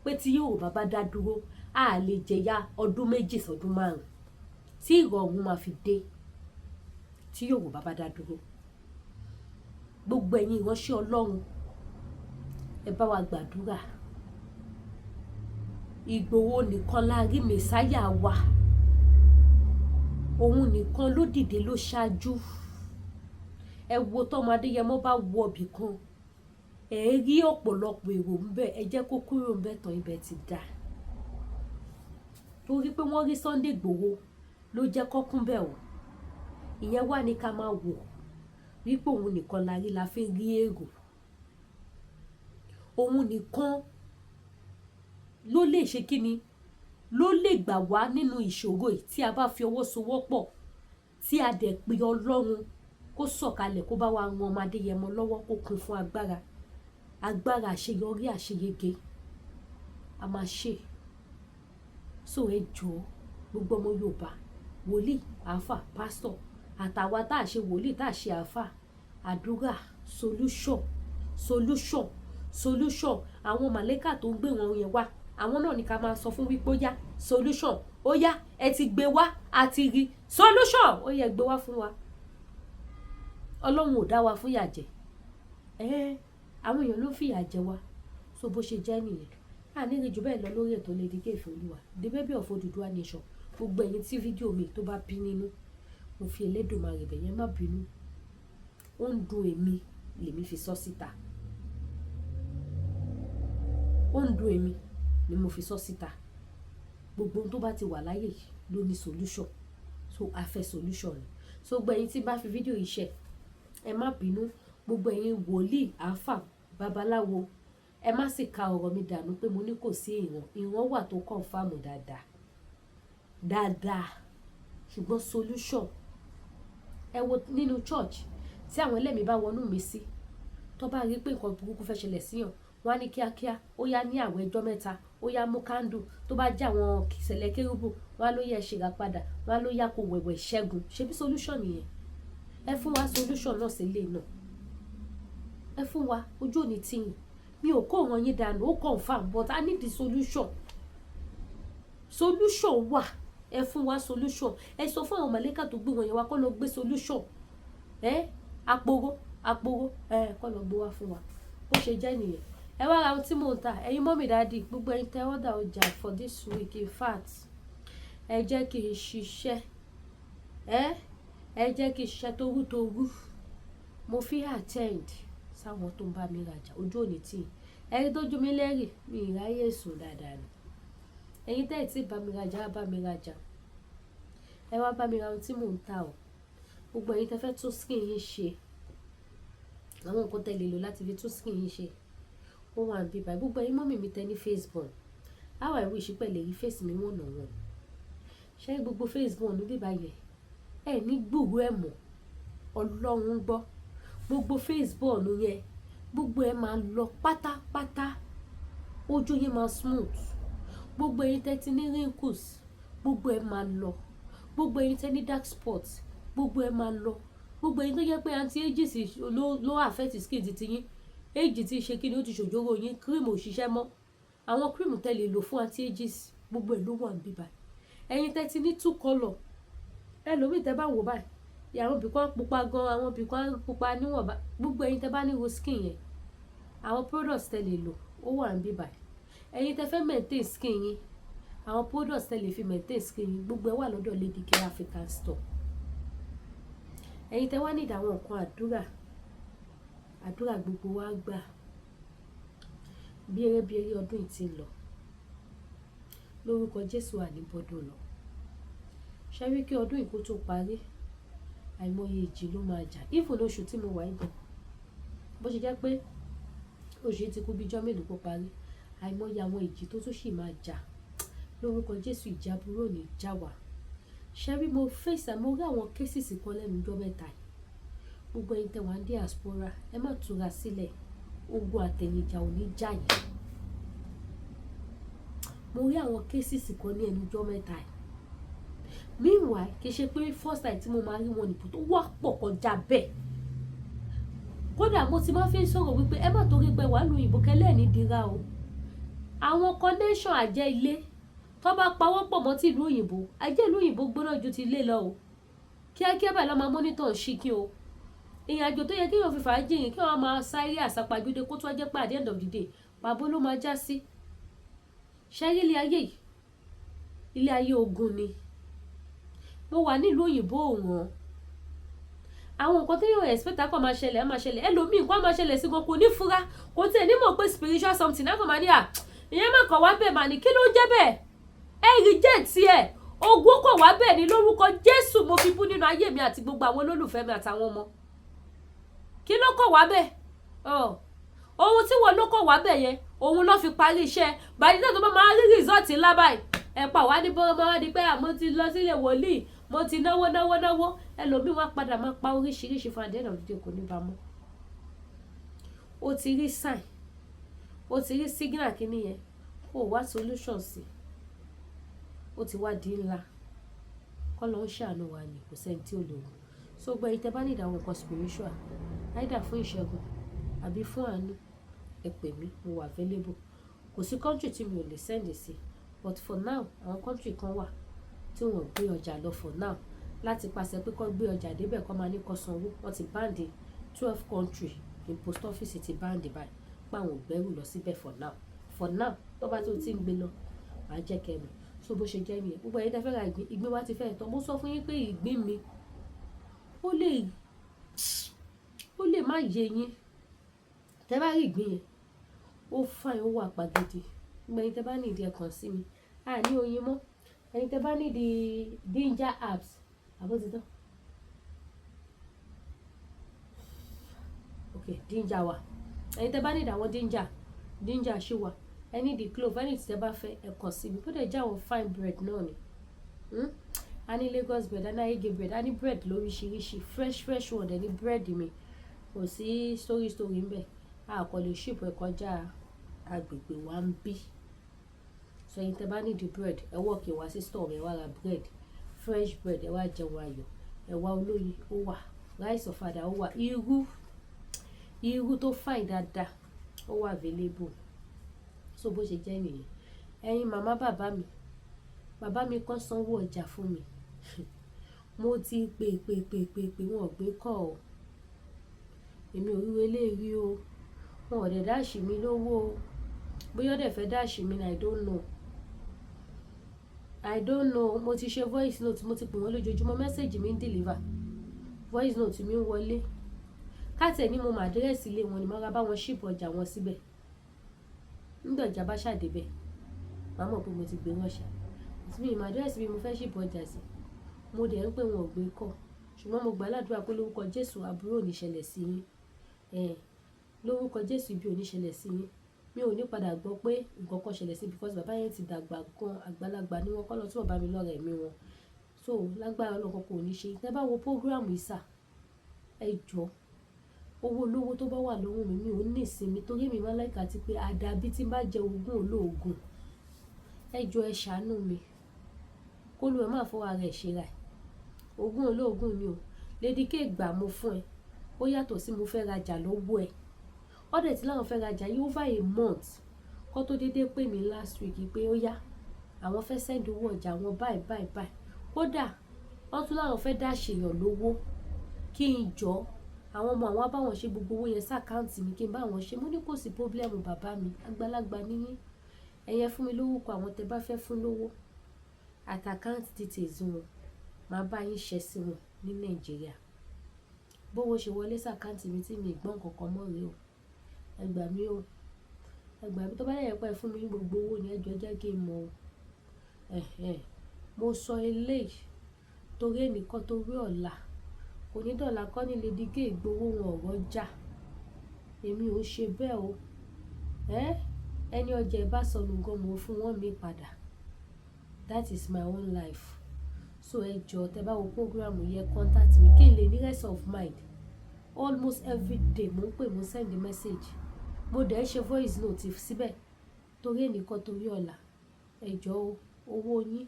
S1: pé tí Yorùbá bá dá dúró, a lè jẹyà ọdún 2 sọdún 5 tí ìrọ̀rùn máa fi dé. Tí Yorùbá bá dá dúró. Gbogbo ẹ̀yin ìránṣẹ́ Ọlọ́run, ẹ bá wa gbàdúrà. Ìgbòho nìkan la rí mẹ̀sáyà wa. Òun nìkan ló dìde ló ṣáájú. Ẹ wo tọ́mọ Adéyẹmọ bá wọ ibì kan, ẹ rí ọ̀pọ̀lọpọ̀ èrò ńbẹ̀, ẹ jẹ́ kó kúrò ńbẹ̀ tán, ibẹ̀ ti dà. Torí pé wọ́n rí Sunday Igboho ló jẹ́ kọ́kún bẹ̀ o. Ìyẹn wà ní ká máa wò wípé òun nìkan la rí, la fi rí èrò. Òun nìkan ló lè ṣe kíni, ló lè gbà wá nínú ìṣòro yìí tí a bá fi ọwọ́ sowọ́pọ̀, tí a dẹ̀ pe Ọlọ́run kó sọ̀kalẹ̀ kó bá wa ran ọmọ Adéyẹmọ lọ́wọ́, kó kún fún agbára àṣeyọrí, àṣeyege. A máa ṣe. So ẹ jọ̀ọ́ gbogbo ọmọ Yorùbá, wòlíì, àáfà, pásítọ̀, àtàwa tá a ṣe wòlíì tá a ṣe àáfà, àdúrà, solution. Àwọn màlẹ́kà tó ń gbé wọn yẹn wá, àwọn náà ni ká máa sọ fún wípé ó yá solution, ó yá ẹ ti gbé wá, a ti rí solution, ó yẹ gbé wá fún wa. Ọlọ́run ò dá wa fún ìyà jẹ. Àwọn èèyàn ló fìyà jẹ wá. So bó ṣe jẹ́ nìyẹn. A ní rí jù bẹ́ẹ̀ lọ lórí ètò Lady K Ìfẹ́ Olúwa, the baby of Odùduwà nation. Gbogbo ẹ̀yin tí fídíò mi tó bá bí nínú, mo fi Elédùmarè bẹ̀ yẹn, má bínú. Ó ń dùn èmi lèmi fi sọ síta. Ó ń dùn èmi ni mo fi sọ síta. Gbogbo ohun tó bá ti wà láyé yìí ló ní solution. So a fẹ́ solution ni. So gbogbo ẹ̀yin tí bá fi fídíò yìí ṣe, ẹ má bínú. Gbogbo ẹ̀yin wòlíì, àáfà, babaláwo, ẹ má sì ka ọ̀rọ̀ mi dànù pé mo ní kò sí ìran wà tó confirm dáadáa. Ṣùgbọ́n solution ẹ wo nínú church tí àwọn ẹlẹ́mìí bá wọnú mi sí tó bá rí pé nǹkan burúkú fẹ́ ṣẹlẹ̀ síyàn wọ́n á ní kíákíá ó yá ní àwẹ̀ ọjọ́ mẹ́ta ó yá mú kándù tó bá jẹ́ àwọn ìṣẹ̀lẹ̀ kérúbù wọ́n á ló yẹ ṣèrà padà wọ́n á ló yá kó wẹ̀wẹ̀ ṣẹ́gun ṣebí solution nìyẹn ẹ fún wa solution náà sílé náà ẹ fún wa ojú òní tìyìn mi ò kó wọn yín dànù ó confirm but I need the solution wà ẹ fún wa solution ẹ sọ fún àwọn màlẹ́kà tó gbé wọn yẹn wá kó lọ gbé solution àpòrò kó lọ gbé wá fún wa bó ṣe jẹ́ nìyẹn ẹ wá ra ohun tí mò ń tà ẹ̀yin mọ́mì dáàdì gbogbo ẹ̀yin tẹ́ ọ́dà ọjà for this week in fact ẹ jẹ́ kí n ṣiṣẹ́ ẹ jẹ́ kí n ṣiṣẹ́ torútorú mo fi attend sáwọn tó ń bá mi rajà ojú òní tí ẹni tó ju mi lẹ́rìí mi ìráyè sùn dáadáa ni ẹ̀yin tẹ́ ẹ̀ tí bá mi rajà bá mi rajà ẹ wá bá mi ra ohun tí mò ń tà o gbogbo ẹ̀yin tẹ́ fẹ́ tún skin yín ṣe àwọn nǹkan tẹ́ lè lò láti fi tún skin yín ṣe ó wà ń bí báyìí gbogbo ẹ̀yin mọ́mì mi tẹ́ ní Facebook how I wish pẹ̀lẹ́ yìí face mi wọ̀nà wọn ṣé gbogbo Facebook ní bíbá yẹn ẹ ní gbùrú ẹ̀ mọ̀ Ọlọ́run gbọ́ gbogbo Facebook yẹn gbogbo ẹ máa lọ pátápátá ojú yẹn máa smooth gbogbo ẹ̀yin tẹ́ ti ní wrinkles gbogbo ẹ máa lọ gbogbo ẹ̀yin tẹ́ ní dark spots gbogbo ẹ máa lọ gbogbo ẹ̀yin tó jẹ́ pé anti-ages ló affect skin ti yín age ti ṣe kí ni ó ti ṣòjóró yín cream ò ṣiṣẹ́ mọ́ àwọn cream tẹ́ lè lò fún anti-ages gbogbo ẹ̀ ló wà ń bí báyìí ẹ̀yin tẹ́ ti ní two colour ẹlòmíì tẹ́ bá wò báyìí àwọn bìkan pupa gan àwọn bìkan pupa níwọ̀nba gbogbo ẹ̀yin tẹ́ bá ní wo skin yẹn àwọn products tẹ́ lè lò ó wà ń bí báyìí ẹ̀yin tẹ́ fẹ́ maintain skin yín àwọn products tẹ́ lè fi maintain skin yín gbogbo ẹ̀ wà lọ́dọ̀ Lady K African Store ẹ̀yin tẹ́ wá nídìí àwọn nǹkan àdúrà gbogbo wa gbà bí eré ọdún yìí ti lọ lórúkọ Jésù àníbọdún lọ ṣe wí kí ọdún yìí kó tó parí àìmọye ìjì ló máa jà even oṣù tí mo wà ìgbọ̀n bó ṣe jẹ́ pé oṣù yìí ti kú bíjọ́ mélòó kó parí àìmọye àwọn ìjì tó tún sì máa jà lórúkọ Jésù ìjà burú ò ní já wá ṣe rí mo rí àwọn cases kan lẹ́nu ọjọ́ mẹ́ta yìí gbogbo ẹ̀yin tẹ́ wà ní diaspora ẹ má túra sílẹ̀ ogun àtẹ̀yìnjà ò ní jà yìí mo rí àwọn cases kan ní ẹnu ọjọ́ mẹ́ta yìí meanwhile kì í ṣe pé first time tí mo máa rí wọn nìbò tó wà pọ̀ kọjá bẹ́ẹ̀ kódà mo ti máa fi sọ̀rọ̀ wípé ẹ má torí pé wàá lu òyìnbó kẹlẹ́ ní dira o àwọn connection àjẹ́ ilé tó bá pawọ́ pọ̀ mọ́ ti ìlú òyìnbó àjẹ́ ìlú òyìnbó gbóná ju ti ilé lọ o kíákíá báyìí lọ́ máa monitor ṣíkí o ìrìn àjò tó yẹ kí yóò fi fàájì yìí kí wọ́n máa sáré àsápajúdé kó tó jẹ́ pé at the end of the day pàbó ló máa já sí ṣẹ́rí ilé ayé ogun ni mo wà nílùú òyìnbó òun àwọn nǹkan tó yóò expect akọ máa ṣẹlẹ̀ ẹlòmíì nǹkan máa ṣẹlẹ̀ sí gan kò ní fura kò tiẹ̀ ní mọ̀ pé spiritual something náà kò máa ní ìyẹn má kọ̀ wá bẹ́ẹ̀ mà ní kí ló ń jẹ́ bẹ́ẹ̀ ẹ reject ẹ̀ ogun kọ̀ wá bẹ́ẹ̀ ní lórúkọ Jésù mo fi bú nínú ayé mi àti gbogbo àwọn olólùfẹ́ mi àtàwọn ọmọ kí ló kọ̀ wá bẹ́ẹ̀ ohun tí wọ́n ló kọ̀ wá bẹ́ẹ̀ yẹn òun ló fi parí iṣẹ́ báyìí náà tó bá máa rí result ńlá báyìí ẹ̀pà wá ní bọ́ọ̀ máa wá di pé àmọ́ ti lọ sílé wòlíì mo ti náwó ẹlòmíì wá padà máa pa oríṣiríṣi fún àdéhùn òdìdí kò ní bá mọ́ o ti rí sign o ti rí signal kìíní yẹn kó o wá solution sí o ti wá di ńlá kọ́ ló ń ṣàánú wa ní kò sẹ́ni tí ò lè wò so gbọ́ ìtẹ́ bá ní ìdáwọ̀ nǹkan spiritual either fún ìṣẹ́gun àbí fún àánú ẹ pè mí mo wà available kò sí country tí mi ò lè send sí but for now àwọn country kan wà tí wọ́n gbé ọjà lọ for now láti pàṣẹ pé kó gbé ọjà débẹ̀ kó máa ní kó sanwó wọ́n ti báǹdì 12 country ní post office ti báǹdì báyìí pa àwọn ògbẹ́rù lọ síbẹ̀ for now tó bá tó ti ń gbé lọ máa jẹ́ kẹ́mi so bó ṣe jẹ́ nìyẹn gbogbo ẹ̀yin tẹ́ fẹ́ ra ìgbín wa ti fẹ́ tán mo sọ fún yín pé ìgbín mi ó lè má yé yín tẹ́ bá rí ìgbín yẹn ó fine ó wà pàgẹ́dì gbogbo ẹ̀yin tẹ́ bá ní ìdí ẹ̀ kàn sí mi ní oyin mọ́ ẹ̀yin tẹ́ bá ní ìdí ginger herbs àbótítọ́ ok ginger wà ẹ̀yin tẹ́ bá ní ìdí àwọn ginger ṣì wà ẹni ìdí clove ẹni tí tẹ́ bá fẹ́ ẹ̀ kàn sí mi kó dẹ̀ jẹ́ àwọn fine bread náà ni a ní Lagos bread, a ní Ayége bread, a ní bread lóríṣiríṣi fresh one dẹ̀ ní bread mi kò sí story ń bẹ̀ a kò lè ship ẹ̀ kọjá agbègbè wa ń bí. So ẹ̀yin tẹ́ bá need the bread ẹ walk wá sí store ẹ wá ra bread fresh bread ẹ wá jẹun ayọ̀ ẹ̀wà olóyin ó wà rice ọ̀fadà ó wà irú tó fine dáadáa ó wà available. So bó ṣe jẹ́ nìyẹn. Ẹ̀yin màmá bàbá mi kàn sanwó ọjà fún mi mo ti pè wọn ò gbé kọ́ ọ èmi ò rí eléyìí o wọn ò dẹ̀ dáàṣì mi lówó o bóyá ó dẹ̀ fẹ́ dáàṣì mi I don't know mo ti ṣe voice note mo ti pè wọ́n lójoojúmọ́ message mi ń deliver voice note mi ń wọlé káàtẹ̀ ní mo mọ àdírẹ́sì ilé wọn ni mo ra bá wọn ship ọjà wọn síbẹ̀ nígbà ọjà bá ṣàdébẹ̀ màá mọ̀ pé mo ti gbé ránṣẹ́ àti mi ìmọ̀ àdírẹ́sì bí mo fẹ́ ship ọjà sí mo dẹ̀ ń pè wọn ò gbé kọ́ ṣùgbọ́n mo gbà ládùúrà pé lórúkọ Jésù àbúrò ò ní ṣẹlẹ̀ sí yín lórúkọ Jésù ibi ò ní ṣẹlẹ̀ sí yín mi ò ní padà gbọ́ pé nǹkan kan ṣẹlẹ̀ sí because bàbá yẹn ti dàgbà gan àgbàlagbà ní wọn kọ́ lọ tí wọ́n bá mi lọ́rọ̀ ẹ̀mí wọn so lágbára ọlọ́kọ̀ kò ní ṣe tẹ́ bá wo program ìsà ẹ jọ owó olówó tó bá wà lọ́wọ́ mi ò ní ìsinmi torí mi máa láìka ti pé àdàbí tí n bá jẹ ogún olóògùn ẹ jọ ẹ ṣàánú mi kó ló ẹ máa fọwọ́ ara ẹ̀ ṣe ra ẹ̀ ogún olóògùn ni o Lady K gbà mo fún ẹ ó yàtọ̀ sí mo fẹ́ rajà lọ́wọ́ ẹ ọ̀dẹ̀ tí láwọn fẹ́ rajà yìí over a month kó tó dédé pè mí last week pé ó yá àwọn fẹ́ send owó ọjà wọn báyìí kódà wọ́n tún láwọn fẹ́ dá ṣèyàn lówó kí n jọ àwọn ọmọ àwọn báwọn ṣe gbogbo owó yẹn sàkáǹtì mi kí n bá wọn ṣe mo ní kò sí pọ́blẹ́mù bàbá mi àgbàlagbà níyìn ẹ̀yẹ fún mi lórúkọ àwọn tẹ́ bá fẹ́ fún lówó àtàkáǹtì details wọn máa bá yín ṣẹ́ sí wọn ní Nàìjíríà bówó ṣe wọlé sàkáǹtì mi tí mi gbọ́n kankan mọ́ rèé o ẹ gbà mí tó bá lẹ́yìn pẹ́ fún mi ní gbogbo owó ni ẹjọ́ jẹ́ kí n mọ̀ ọ́ mo sọ eléyìí torí ẹnìkan torí ọ̀la kò ní dọ̀là kọ́ ní Lady K Ìgbòho wọn ọ̀rọ̀ jà èmi ò ṣe bẹ́ẹ̀ o ẹni ọjà ẹ bá sọnù gan mo fún wọn mi padà that is my own life. So ẹ jọ̀ọ́ tẹ́ bá wo program yẹ contact mi kí n lè ní rest of mind almost every day mo ń pè mo send the message mo dẹ̀ ṣe voice note síbẹ̀ torí ẹnìkan torí ọ̀la ẹ jọ̀ọ́ owó yín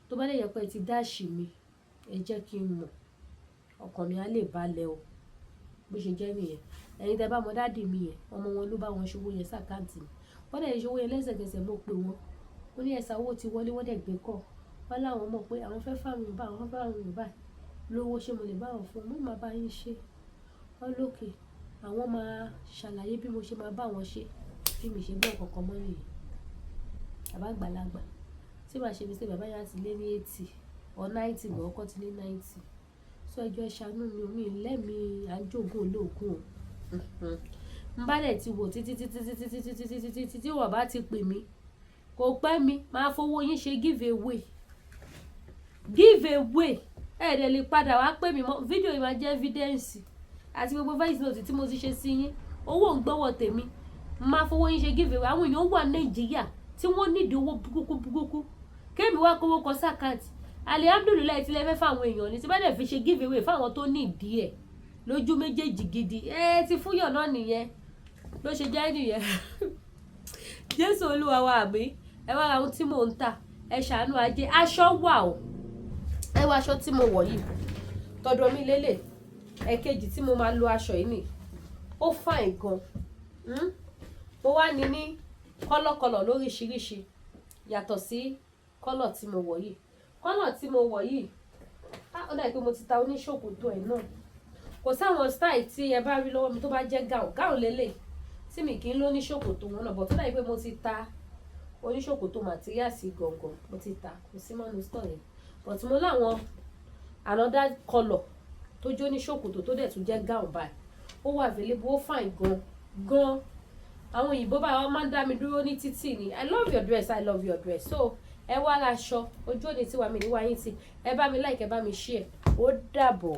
S1: tó bá lè yẹ pé ti dáàṣì mi ẹ jẹ́ kí n mọ̀ ọkàn mi á lè balẹ̀ o bó ṣe jẹ́ nìyẹn. Ẹ̀yin tẹ́ bá mọ dáàdì mi yẹn ọmọ wọn ló bá wọn ṣòwò yẹn sàkáǹtì mi wọ́n dẹ̀ ṣòwò yẹn lẹ́sẹ̀kẹsẹ̀ mo pè wọ́n ó ní ẹ̀sà owó ti wọlé wọ́n dẹ̀ gbé kọ́ wọ́n láwọn mọ̀ pé àwọn fẹ́ fáwọn Yorùbá àwọn fẹ́ fáwọn Yorùbá lówó ṣé mo lè bá wọn fún un mo máa bá yín ṣe wọ́n lókè àwọn máa ṣàlàyé bí mo ṣe máa bá wọn ṣe bí mi ṣe gbọ́ kankan mọ́ nìyẹn. Bàbá àgbàlagbà tí màá ṣe mi sí bàbá yẹn ti lé ní 80 or 90 bọ̀ ọkọ ti lé 90 so ẹjọ́ ìṣàánú mi omi lẹ́mi àjogún olóògùn o n bá dẹ̀ ti wò títí tí wọ́n bá ti pè mí kò pẹ́ mi máa fowó yín ṣe give away ẹ̀ẹ́dẹ̀ lè padà wá pè mí mọ́ fídíò yìí máa jẹ́ evidence àti gbogbo voice note tí mo ti ṣe sí yín owó ń gbọ́wọ́ tèmi máa fowó yín ṣe give away àwọn èèyàn wà Nàìjíríà tí wọ́n nídìí owó burúkú kéèmí wá kówó kọ sákàtì alihamdulilayi tí lè fẹ́ fáwọn èèyàn ní tí bá dẹ̀ fi ṣe give away fáwọn tó ní ìdí ẹ̀ lójú méjèèjì gidi ti fúyọ̀ náà nìyẹn ló ṣe jẹ́ nìyẹn. Jésù Olúwa wa àmì ẹ wá ra ohun tí mò ń tà ẹ ṣàánú ajé aṣọ wà o ẹ wá aṣọ tí mo wọ̀ yìí tọ̀dọ̀ mi lélẹ̀ ẹ̀kejì tí mo máa lo aṣọ yìí nì ó fine gan mo wá ní kọ́lọ̀kọ́lọ̀ lóríṣiríṣi yàtọ̀ sí kọ́lọ̀ tí mo wọ̀ yìí ó dà pé mo ti ta oníṣòkòtò ẹ̀ náà kò sáwọn style tí ẹ bá rí lọ́wọ́ mi tó bá jẹ́ gáùn lélẹ̀ tí mi kì í ló ní ṣòkòtò wọn náà bọ̀ tó dà pé mo ti ta oníṣòkòtò màtíríàsì gangan mo ti ta kò sí mọ́nu store yẹn but mo láwọn another colour tó jó ní ṣòkòtò tó dẹ̀ tún jẹ́ gáùn báyìí ó wà available ó fine gan àwọn òyìnbó báyìí wọ́n máa ń dá mi dúró ní títì ni I love your dress so ẹ wá aṣọ ojú òde tí wàá mi níwáyé tí ẹ bá mi like ẹ bá mi share ó dàbọ̀.